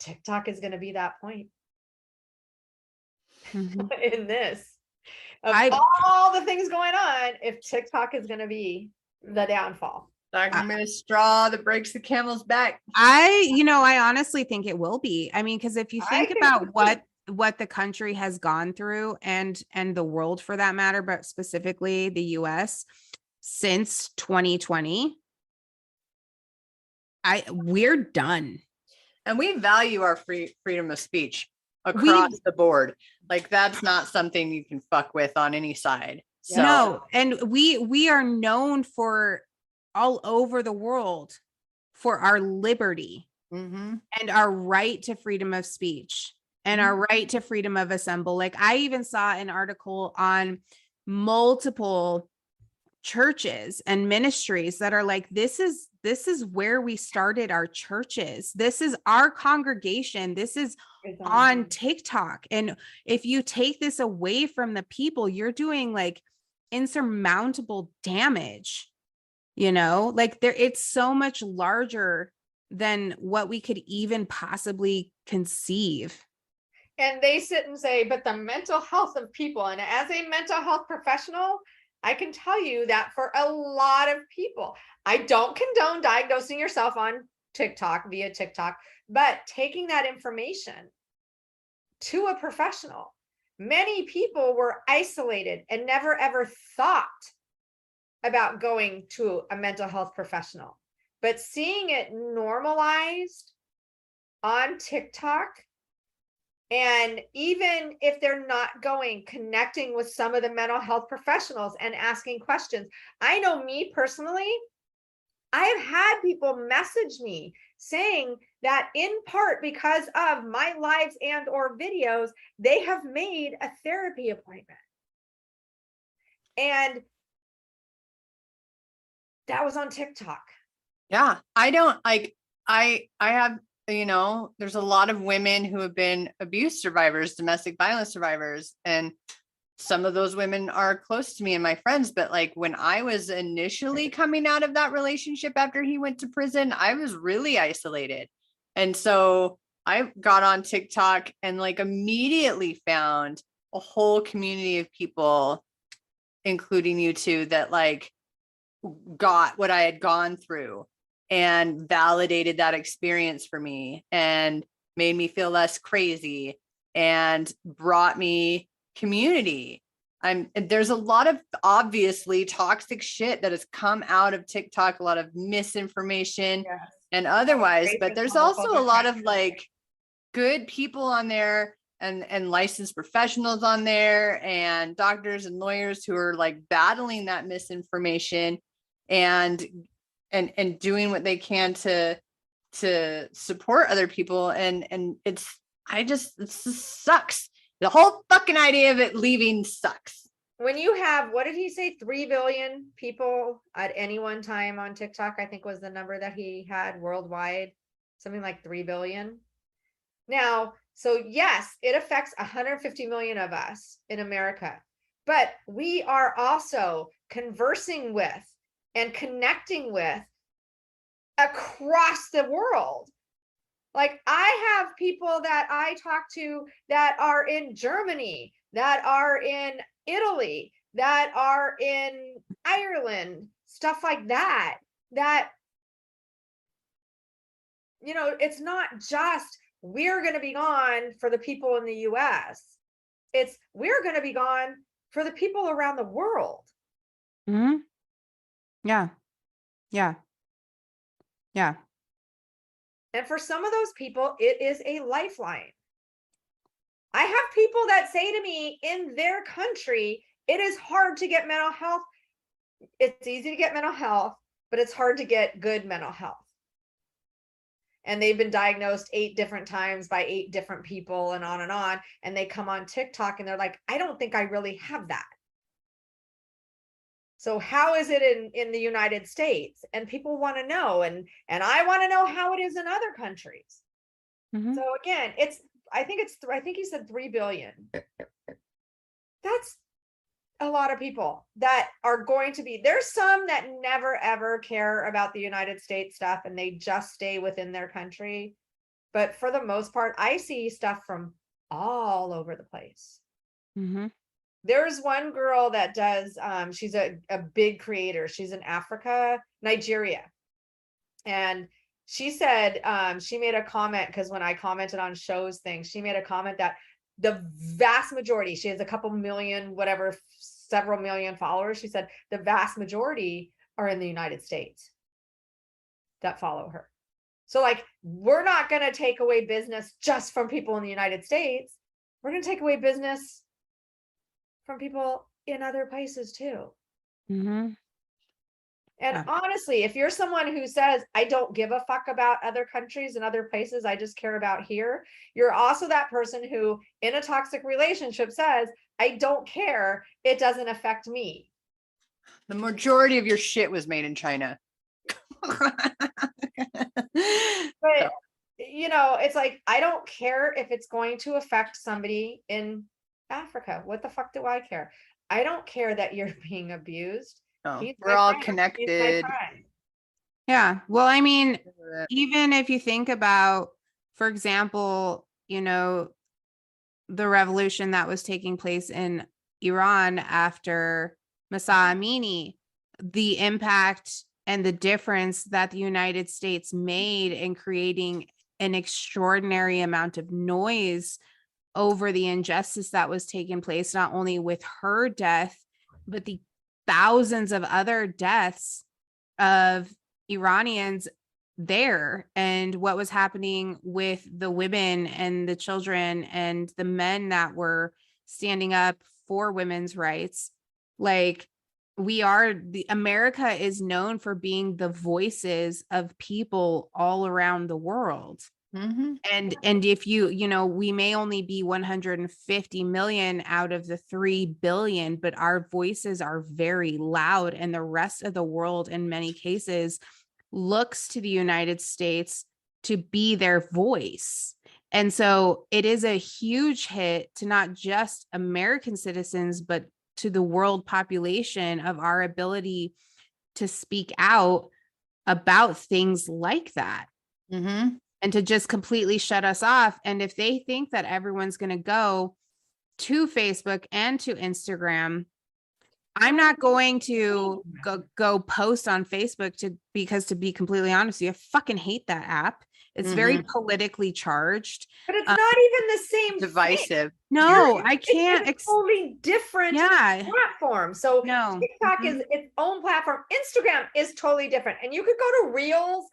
TikTok is going to be that point. In this, of all the things going on, if TikTok is going to be the downfall. I'm going to straw that breaks the camel's back. I honestly think it will be. I mean, because if you think about what the country has gone through, and the world for that matter, but specifically the US since 2020, we're done. And we value our freedom of speech across the board. Like, that's not something you can fuck with on any side. So. No, and we are known for all over the world for our liberty and our right to freedom of speech and our right to freedom of assembly. Like, I even saw an article on multiple churches and ministries that are like, this is where we started our churches. This is our congregation. This is on TikTok. And if you take this away from the people, you're doing like insurmountable damage, like it's so much larger than what we could even possibly conceive. And they sit and say, but the mental health of people, and as a mental health professional, I can tell you that for a lot of people, I don't condone diagnosing yourself on TikTok via TikTok, but taking that information to a professional. Many people were isolated and never ever thought about going to a mental health professional, but seeing it normalized on TikTok, and even if they're not going, connecting with some of the mental health professionals and asking questions. I know me personally, I have had people message me saying that in part because of my lives and or videos, they have made a therapy appointment. And that was on TikTok. Yeah, I don't like, I have, there's a lot of women who have been abuse survivors, domestic violence survivors. And some of those women are close to me and my friends, but like when I was initially coming out of that relationship after he went to prison, I was really isolated. And so I got on TikTok and like immediately found a whole community of people, including you two, that like got what I had gone through and validated that experience for me and made me feel less crazy and brought me community. There's a lot of obviously toxic shit that has come out of TikTok, a lot of misinformation and otherwise, but there's also a lot of like good people on there and licensed professionals on there and doctors and lawyers who are like battling that misinformation and doing what they can to support other people. And it just sucks. The whole fucking idea of it leaving sucks. When you have, what did he say, 3 billion people at any one time on TikTok, I think was the number that he had worldwide, something like 3 billion. Now, so yes, it affects 150 million of us in America, but we are also conversing with and connecting with across the world. Like I have people that I talk to that are in Germany, that are in Italy, that are in Ireland, stuff like that, you know, it's not just we're going to be gone for the people in the US. It's we're going to be gone for the people around the world. Mm-hmm. Yeah. Yeah. Yeah. And for some of those people, it is a lifeline. I have people that say to me in their country, it is hard to get mental health. It's easy to get mental health, but it's hard to get good mental health. And they've been diagnosed 8 different times by 8 different people and on. And they come on TikTok and they're like, I don't think I really have that. So how is it in the United States? And people want to know, and I want to know how it is in other countries. Mm-hmm. So again, I think he said 3 billion. That's a lot of people that are going to be, there's some that never ever care about the United States stuff and they just stay within their country. But for the most part, I see stuff from all over the place. Mm-hmm. There's one girl that does, she's a big creator. She's in Africa, Nigeria. And she said, she made a comment, because when I commented on shows things, she made a comment that the vast majority, she has a couple million, whatever, several million followers. She said the vast majority are in the United States that follow her. So like, we're not going to take away business just from people in the United States. We're going to take away business from people in other places too. Mm-hmm. And honestly, if you're someone who says, I don't give a fuck about other countries and other places, I just care about here, you're also that person who in a toxic relationship says, I don't care, it doesn't affect me. The majority of your shit was made in China. But you know, it's like, I don't care if it's going to affect somebody in Africa. What the fuck do I care? I don't care that you're being abused. Oh, we're all connected. Yeah. Well, I mean, even if you think about, for example, you know, the revolution that was taking place in Iran after Masa Amini, the impact and the difference that the United States made in creating an extraordinary amount of noise over the injustice that was taking place, not only with her death, but the thousands of other deaths of Iranians there, and what was happening with the women and the children and the men that were standing up for women's rights. Like, America is known for being the voices of people all around the world. Mm-hmm. And if you know, we may only be 150 million out of the 3 billion, but our voices are very loud, and the rest of the world in many cases looks to the United States to be their voice. And so it is a huge hit to not just American citizens, but to the world population of our ability to speak out about things like that. Mm-hmm. And to just completely shut us off. And if they think that everyone's going to go to Facebook and to Instagram, I'm not going to go post on Facebook because to be completely honest with you, I fucking hate that app. It's very politically charged. But it's not even the same thing. Divisive. No, I It's can't. a totally different Yeah. platform. So No. TikTok is its own platform. Instagram is totally different. And you could go to Reels.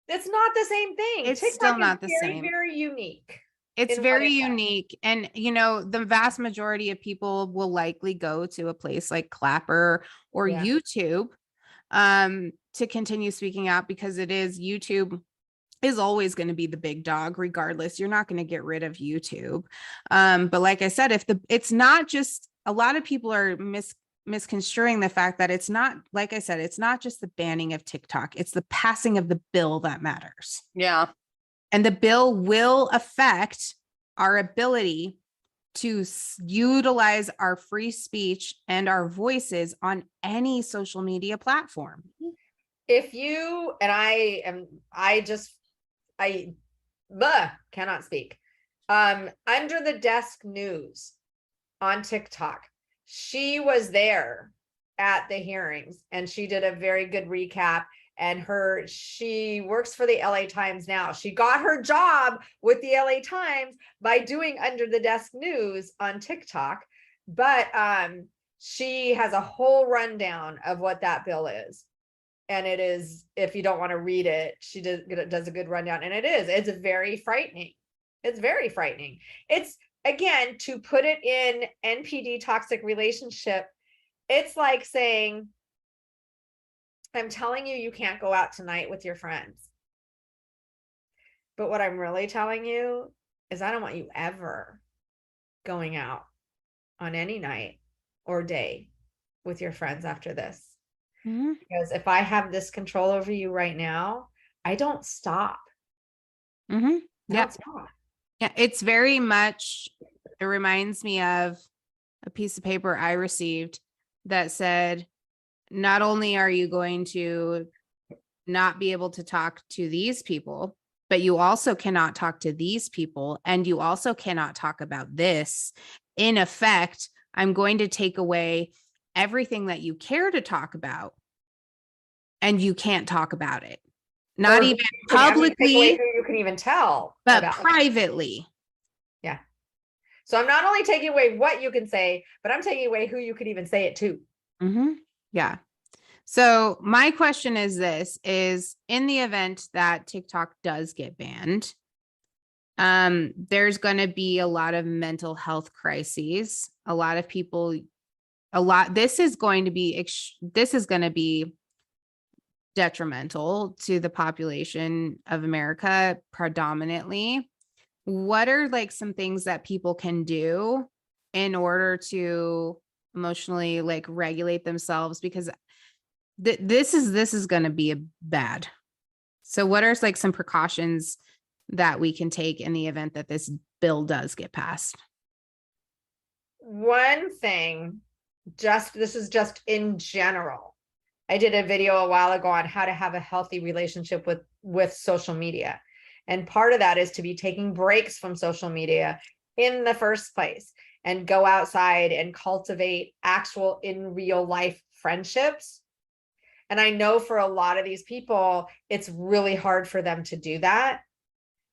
It's not the same thing. It's TikTok still not is the very, same. very unique. It's in what very it does. unique. And, you know, the vast majority of people will likely go to a place like Clapper or Yeah. YouTube to continue speaking out, because it is YouTube is always going to be the big dog regardless. You're not going to get rid of YouTube. But like I said, it's not just, a lot of people are misconstruing the fact that it's not, like I said, it's not just the banning of TikTok, it's the passing of the bill that matters. Yeah. And the bill will affect our ability to utilize our free speech and our voices on any social media platform. If you, and I cannot speak. Under the Desk News on TikTok, she was there at the hearings and she did a very good recap. And she works for the LA Times now. She got her job with the LA Times by doing Under the Desk News on TikTok. But she has a whole rundown of what that bill is. And it is, if you don't want to read it, she does a good rundown. And it's very frightening. It's very frightening. It's, again, to put it in NPD toxic relationship, it's like saying, I'm telling you, you can't go out tonight with your friends. But what I'm really telling you is I don't want you ever going out on any night or day with your friends after this. Mm-hmm. Because if I have this control over you right now, I don't stop. Mm-hmm. Yeah. Stop. Yeah. It's very much, it reminds me of a piece of paper I received that said, not only are you going to not be able to talk to these people, but you also cannot talk to these people. And you also cannot talk about this. In effect, I'm going to take away everything that you care to talk about, and you can't talk about it. Not even publicly, you can even tell, but privately. Yeah. So I'm not only taking away what you can say, but I'm taking away who you could even say it to. Mm-hmm. Yeah. So my question is this, is in the event that TikTok does get banned, there's going to be a lot of mental health crises. A lot of people, this is going to be detrimental to the population of America predominantly. What are like some things that people can do in order to emotionally like regulate themselves? Because this is going to be a bad. So what are like some precautions that we can take in the event that this bill does get passed? One thing, this is just in general. I did a video a while ago on how to have a healthy relationship with social media. And part of that is to be taking breaks from social media in the first place and go outside and cultivate actual in real life friendships. And I know for a lot of these people, it's really hard for them to do that.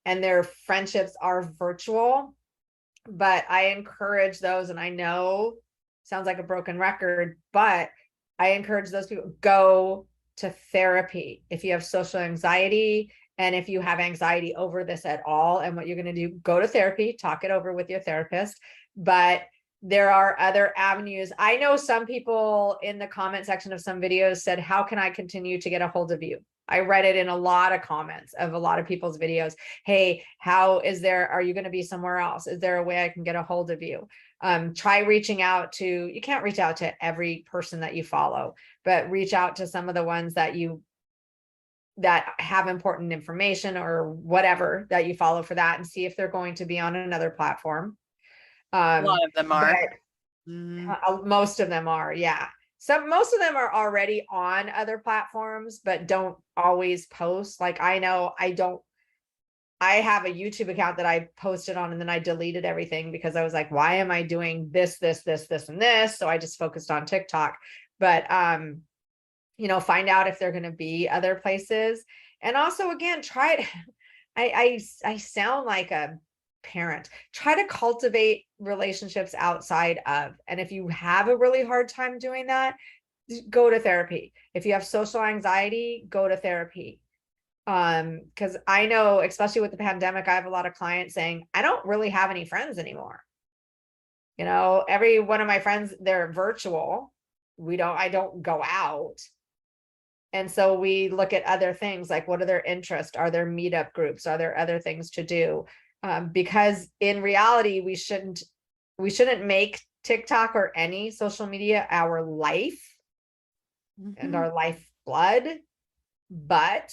And their friendships are virtual. But I encourage those, and I know sounds like a broken record, but I encourage those people, go to therapy if you have social anxiety, and if you have anxiety over this at all. And what you're going to do, go to therapy, talk it over with your therapist. But there are other avenues. I know some people in the comment section of some videos said, how can I continue to get a hold of you? I read it in a lot of comments of a lot of people's videos. Hey, are you going to be somewhere else? Is there a way I can get a hold of you? Try reaching out to, you can't reach out to every person that you follow, but reach out to some of the ones that you that have important information or whatever that you follow for that, and see if they're going to be on another platform. A lot of them are. But Mhm. most of them are, yeah. Most of them are already on other platforms, but don't always post. Like I know I have a YouTube account that I posted on, and then I deleted everything because I was like, why am I doing this, and this? So I just focused on TikTok. But find out if they're going to be other places. And also, again, try it. I sound like a parent. Try to cultivate relationships outside of. And if you have a really hard time doing that, go to therapy. If you have social anxiety, go to therapy. Because I know, especially with the pandemic, I have a lot of clients saying, I don't really have any friends anymore. Every one of my friends, they're virtual. I don't go out. And so we look at other things like, what are their interests? Are there meetup groups? Are there other things to do? Because in reality, we shouldn't make TikTok or any social media our life and our lifeblood. But,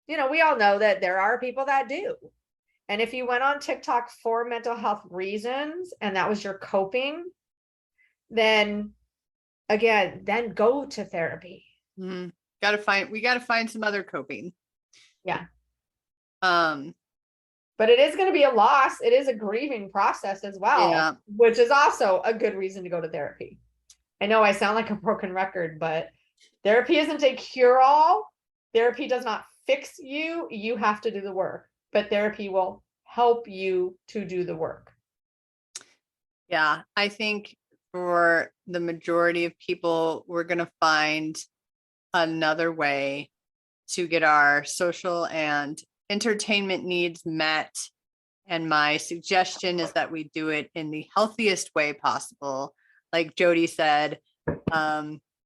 we all know that there are people that do. And if you went on TikTok for mental health reasons and that was your coping, then go to therapy. We got to find some other coping. Yeah. But it is going to be a loss. It is a grieving process as well, which is also a good reason to go to therapy. I know I sound like a broken record, but therapy isn't a cure-all. Therapy does not fix you. You have to do the work, but therapy will help you to do the work. Yeah, I think for the majority of people, we're going to find another way to get our social and entertainment needs met. And my suggestion is that we do it in the healthiest way possible. Like Jody said,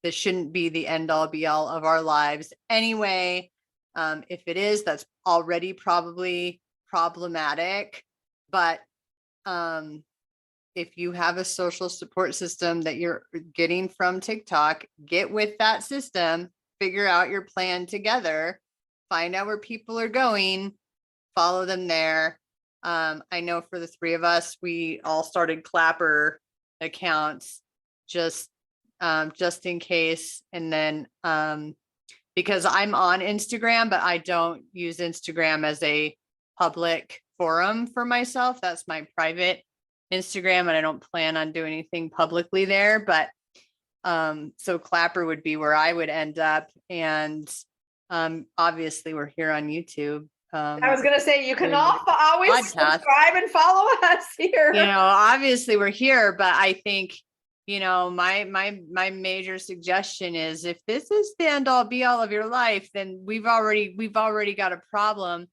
this shouldn't be the end all be all of our lives anyway. If it is, that's already probably problematic. But if you have a social support system that you're getting from TikTok, get with that system, figure out your plan together, find out where people are going, follow them there. I know for the three of us, we all started Clapper accounts just in case. And then because I'm on Instagram, but I don't use Instagram as a public forum for myself. That's my private Instagram, and I don't plan on doing anything publicly there. But so Clapper would be where I would end up. And obviously we're here on YouTube. I was going to say, you can always subscribe and follow us here. Obviously we're here, but I think, my major suggestion is if this is the end all be all of your life, then we've already got a problem.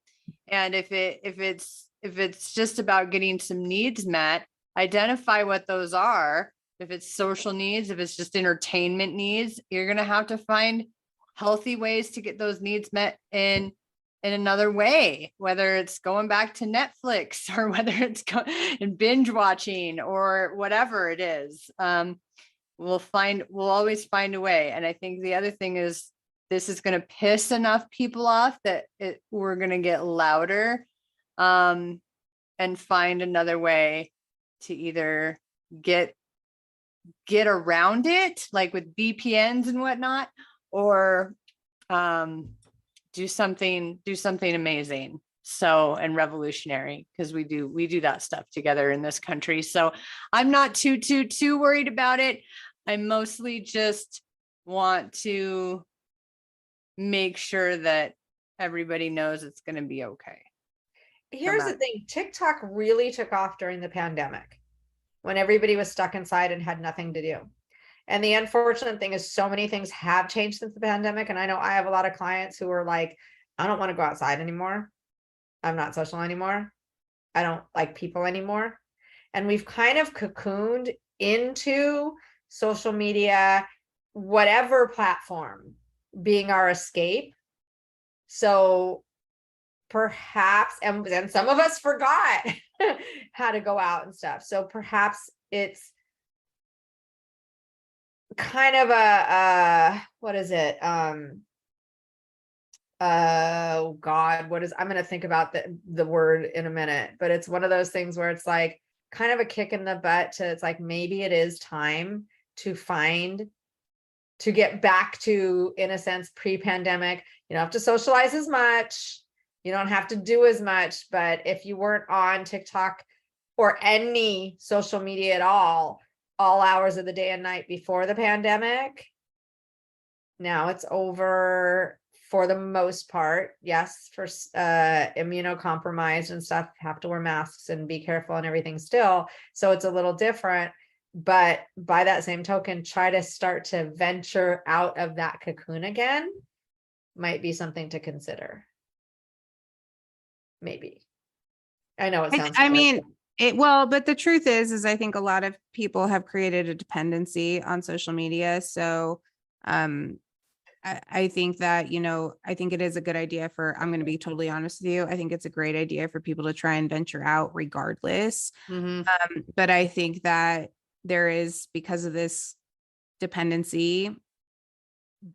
And if it's just about getting some needs met, identify what those are. If it's social needs, if it's just entertainment needs, you're going to have to find healthy ways to get those needs met in another way, whether it's going back to Netflix or whether it's binge watching or whatever it is. We'll always find a way. And I think the other thing is, this is going to piss enough people off that we're going to get louder, and find another way to either get around it, like with VPNs and whatnot, or do something amazing and revolutionary, because we do that stuff together in this country. So I'm not too worried about it. I mostly just want to make sure that everybody knows it's going to be okay. Here's the thing. TikTok really took off during the pandemic when everybody was stuck inside and had nothing to do. And the unfortunate thing is, so many things have changed since the pandemic. And I know I have a lot of clients who are like, I don't want to go outside anymore. I'm not social anymore. I don't like people anymore. And we've kind of cocooned into social media, whatever platform, being our escape. So perhaps, and some of us forgot how to go out and stuff. So perhaps it's kind of what is it? oh God, I'm gonna think about the word in a minute, but it's one of those things where it's like kind of a kick in the butt to, it's like maybe it is time to get back to, in a sense, pre-pandemic. You don't have to socialize as much, you don't have to do as much, but if you weren't on TikTok or any social media at all hours of the day and night before the pandemic, now it's over for the most part. Yes, for immunocompromised and stuff, have to wear masks and be careful and everything still. So it's a little different. But by that same token, try to start to venture out of that cocoon again might be something to consider. Maybe. I know it sounds I mean, but the truth is I think a lot of people have created a dependency on social media. So, I think that, I think it is a good idea I'm going to be totally honest with you. I think it's a great idea for people to try and venture out regardless. But I think that there is, because of this dependency,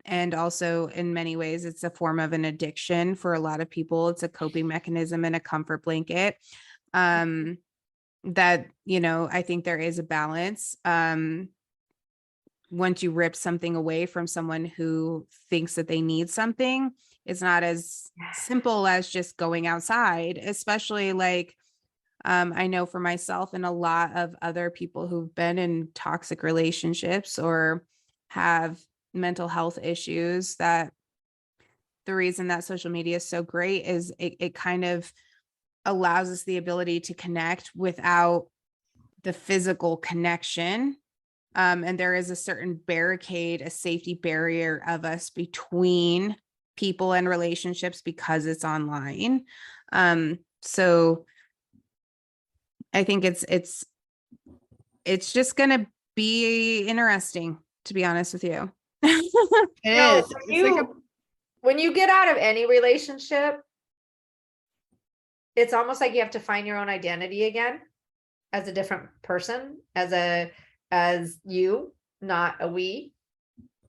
and also in many ways, it's a form of an addiction for a lot of people. It's a coping mechanism and a comfort blanket. That, I think there is a balance. Once you rip something away from someone who thinks that they need something, it's not as simple as just going outside, especially like, I know for myself and a lot of other people who've been in toxic relationships or have mental health issues, that the reason that social media is so great is it kind of allows us the ability to connect without the physical connection. And there is a certain barricade, a safety barrier of us between people and relationships because it's online. So I think it's just going to be interesting, to be honest with you. It is. When you get out of any relationship, it's almost like you have to find your own identity again as a different person, as you, not a we,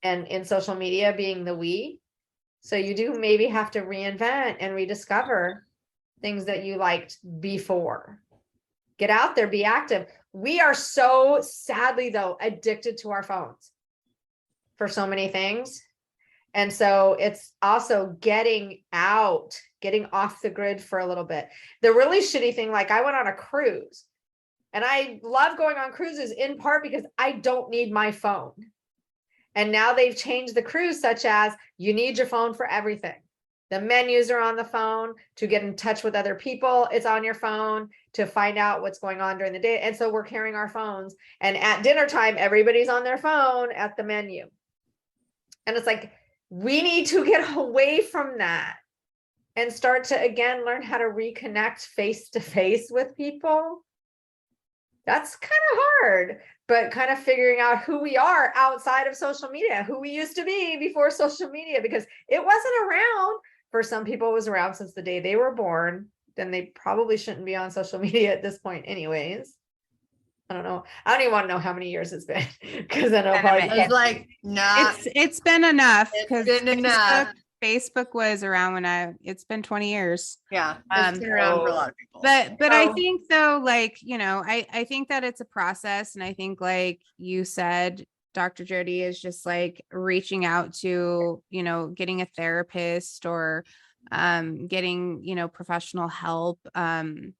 and in social media being the we. So you do maybe have to reinvent and rediscover things that you liked before. Get out there, be active. We are so sadly, though, addicted to our phones for so many things. And so it's also getting off the grid for a little bit. The really shitty thing, like I went on a cruise, and I love going on cruises in part because I don't need my phone. And now they've changed the cruise such as you need your phone for everything. The menus are on the phone. To get in touch with other people, it's on your phone. To find out what's going on during the day. And so we're carrying our phones. And at dinner time, everybody's on their phone at the menu. And it's like, we need to get away from that and start to, again, learn how to reconnect face to face with people. That's kind of hard, but kind of figuring out who we are outside of social media, who we used to be before social media, because it wasn't around. For some people, it was around since the day they were born. Then they probably shouldn't be on social media at this point anyways. I don't know. I don't even want to know how many years it's been, because then I'll probably It's like, nah, it's been enough, because it's been enough. Facebook was around when it's been 20 years. Yeah, it's been around for a lot of people. But I think though, like, I think that it's a process. And I think, like you said, Dr. Jody, is just like reaching out to, getting a therapist or getting, professional help, and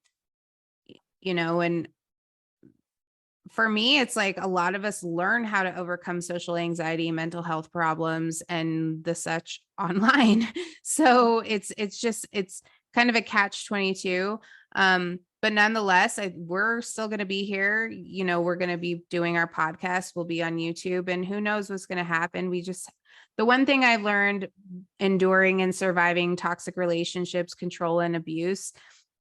for me, it's like a lot of us learn how to overcome social anxiety, mental health problems, and the such online. So it's kind of a catch-22. But nonetheless, we're still going to be here. We're going to be doing our podcast. We'll be on YouTube, and who knows what's going to happen. The one thing I've learned enduring and surviving toxic relationships, control, and abuse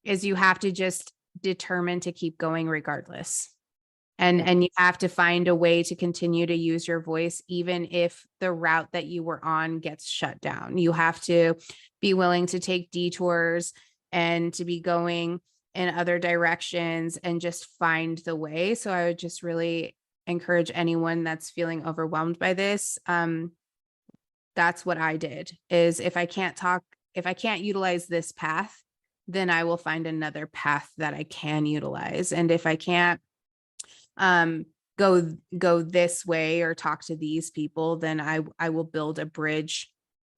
is you have to just determine to keep going regardless. And you have to find a way to continue to use your voice, even if the route that you were on gets shut down. You have to be willing to take detours and to be going in other directions and just find the way. So I would just really encourage anyone that's feeling overwhelmed by this. That's what I did, is if I can't talk if I can't utilize this path, then I will find another path that I can utilize. And if I can't go this way or talk to these people, then I will build a bridge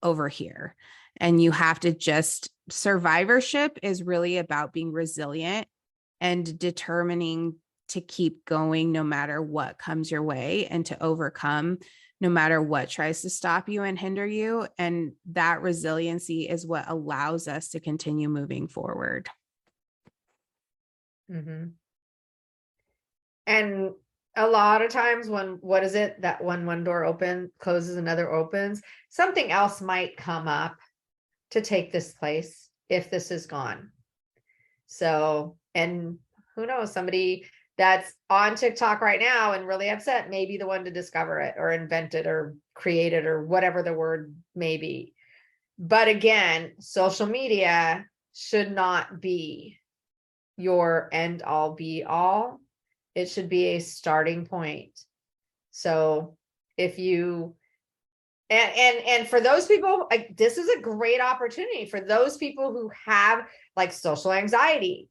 over here. And you have to just, survivorship is really about being resilient and determining to keep going no matter what comes your way, and to overcome no matter what tries to stop you and hinder you. And that resiliency is what allows us to continue moving forward. Mm-hmm. And a lot of times when, what is it that when one door closes, another opens, something else might come up to take this place if this is gone. So, and who knows, somebody that's on TikTok right now and really upset may be the one to discover it or invent it or create it or whatever the word may be. But again, social media should not be your end all be all. It should be a starting point. So if you, and for those people, like, this is a great opportunity for those people who have like social anxiety.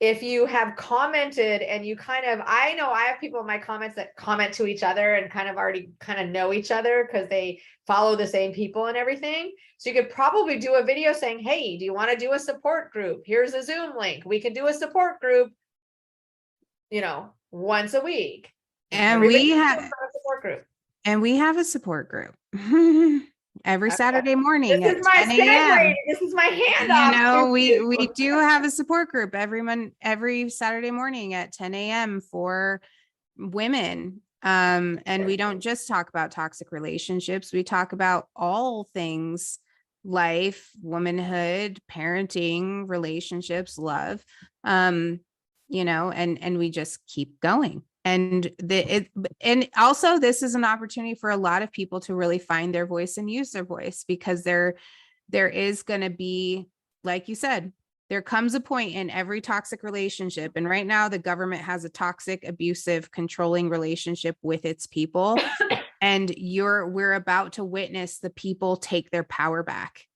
If you have commented and you kind of, I know I have people in my comments that comment to each other and kind of already kind of know each other because they follow the same people and everything. So you could probably do a video saying, hey, do you want to do a support group? Here's a Zoom link. We can do a support group, you know, once a week. And we have a support group. And we have a support group every Saturday morning This at is my 10 a.m. segue. This is my handoff. You know, we do have a support group every Saturday morning at 10 a.m. for women. And we don't just talk about toxic relationships. We talk about all things: life, womanhood, parenting, relationships, love, you know, and we just keep going. And and also this is an opportunity for a lot of people to really find their voice and use their voice, because there is going to be, like you said, there comes a point in every toxic relationship. And right now the government has a toxic, abusive, controlling relationship with its people. And we're about to witness the people take their power back.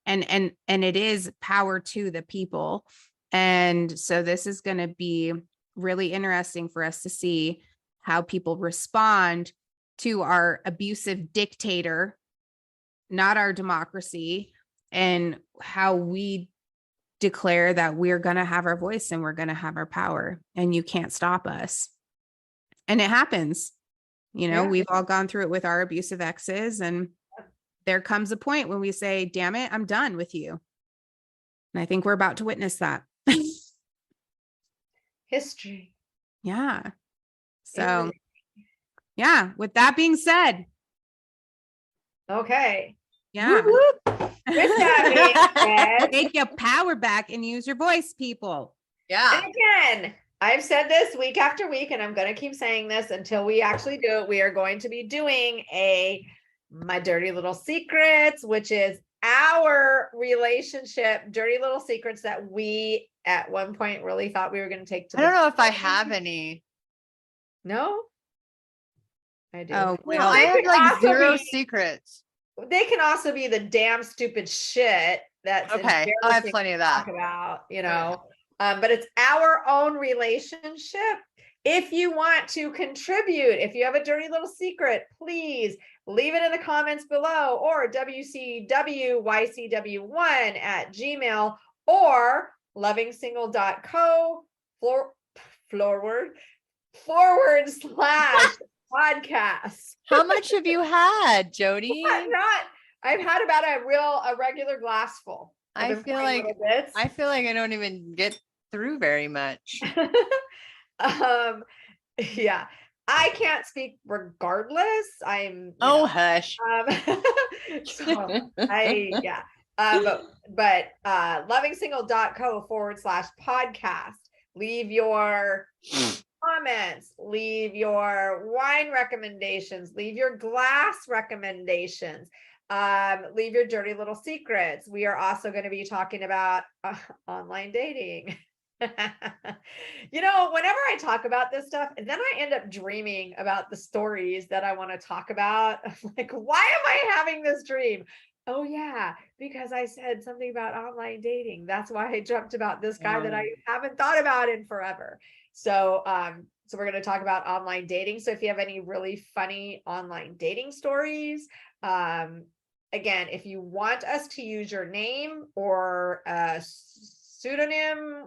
And it is power to the people. And so this is going to be really interesting for us to see how people respond to our abusive dictator, not our democracy, and how we declare that we're going to have our voice and we're going to have our power, and you can't stop us. And it happens. You know, we've all gone through it with our abusive exes, and there comes a point when we say, damn it, I'm done with you. And I think we're about to witness that. History. Yeah. So, yeah, with that being said. Okay. Yeah. With that being said, take your power back and use your voice, people. Yeah. And again, I've said this week after week, and I'm going to keep saying this until we actually do it. We are going to be doing My Dirty Little Secrets, which is our relationship dirty little secrets that we at one point really thought we were going to take to I don't know if I have any. No, I do. Oh, Well, well, I have like also zero be- secrets. They can also be the damn stupid shit that's Okay, I have embarrassing plenty of to that. talk about, you know. But it's our own relationship. If you want to contribute, if you have a dirty little secret, please leave it in the comments below, or wcwycw1@gmail, or lovingsingle.co /podcast. How much have you had, Jody? I've had about a regular glass full. I feel like I don't even get through very much. Yeah, I can't speak regardless. Hush. So but lovingsingle.co /podcast. Leave your comments, leave your wine recommendations, leave your glass recommendations, leave your dirty little secrets. We are also going to be talking about online dating. You know, whenever I talk about this stuff, and then I end up dreaming about the stories that I want to talk about. I'm like, why am I having this dream? Oh yeah, because I said something about online dating. That's why I jumped about this guy that I haven't thought about in forever. So so we're going to talk about online dating. So if you have any really funny online dating stories, again, if you want us to use your name or a pseudonym,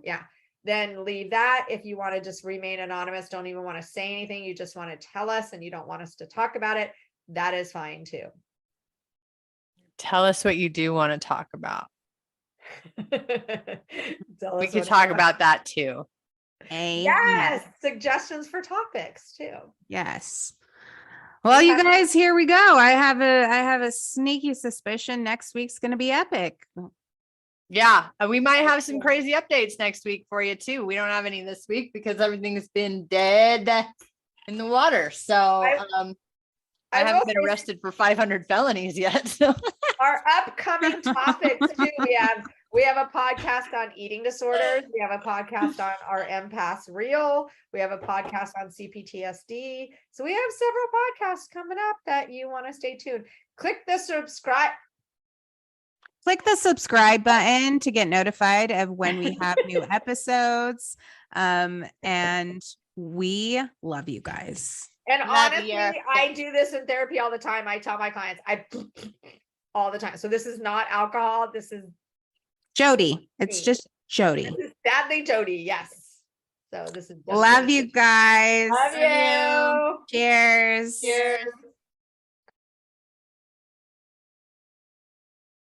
yeah, then leave that. If you want to just remain anonymous, don't even want to say anything, you just want to tell us and you don't want us to talk about it, that is fine too. Tell us what you do want to talk about. Tell We us could what talk you want. about that too. Yes, suggestions for topics too. Yes. Well, We you have- guys, here we go. I have a sneaky suspicion next week's going to be epic. Yeah, and we might have some crazy updates next week for you too. We don't have any this week because everything's been dead in the water. So I will haven't been say arrested for 500 felonies yet. So our upcoming topics too. We have a podcast on eating disorders. We have a podcast on our empaths real. We have a podcast on CPTSD. So we have several podcasts coming up that you want to stay tuned. Click the subscribe. Click the subscribe button to get notified of when we have new episodes. And we love you guys. And Love honestly, your I do this in therapy all the time. I tell my clients, all the time. So this is not alcohol. This is Jody. It's just Jody. This is sadly Jody. Yes. So this is just Love you guys. Love you. Cheers. Cheers.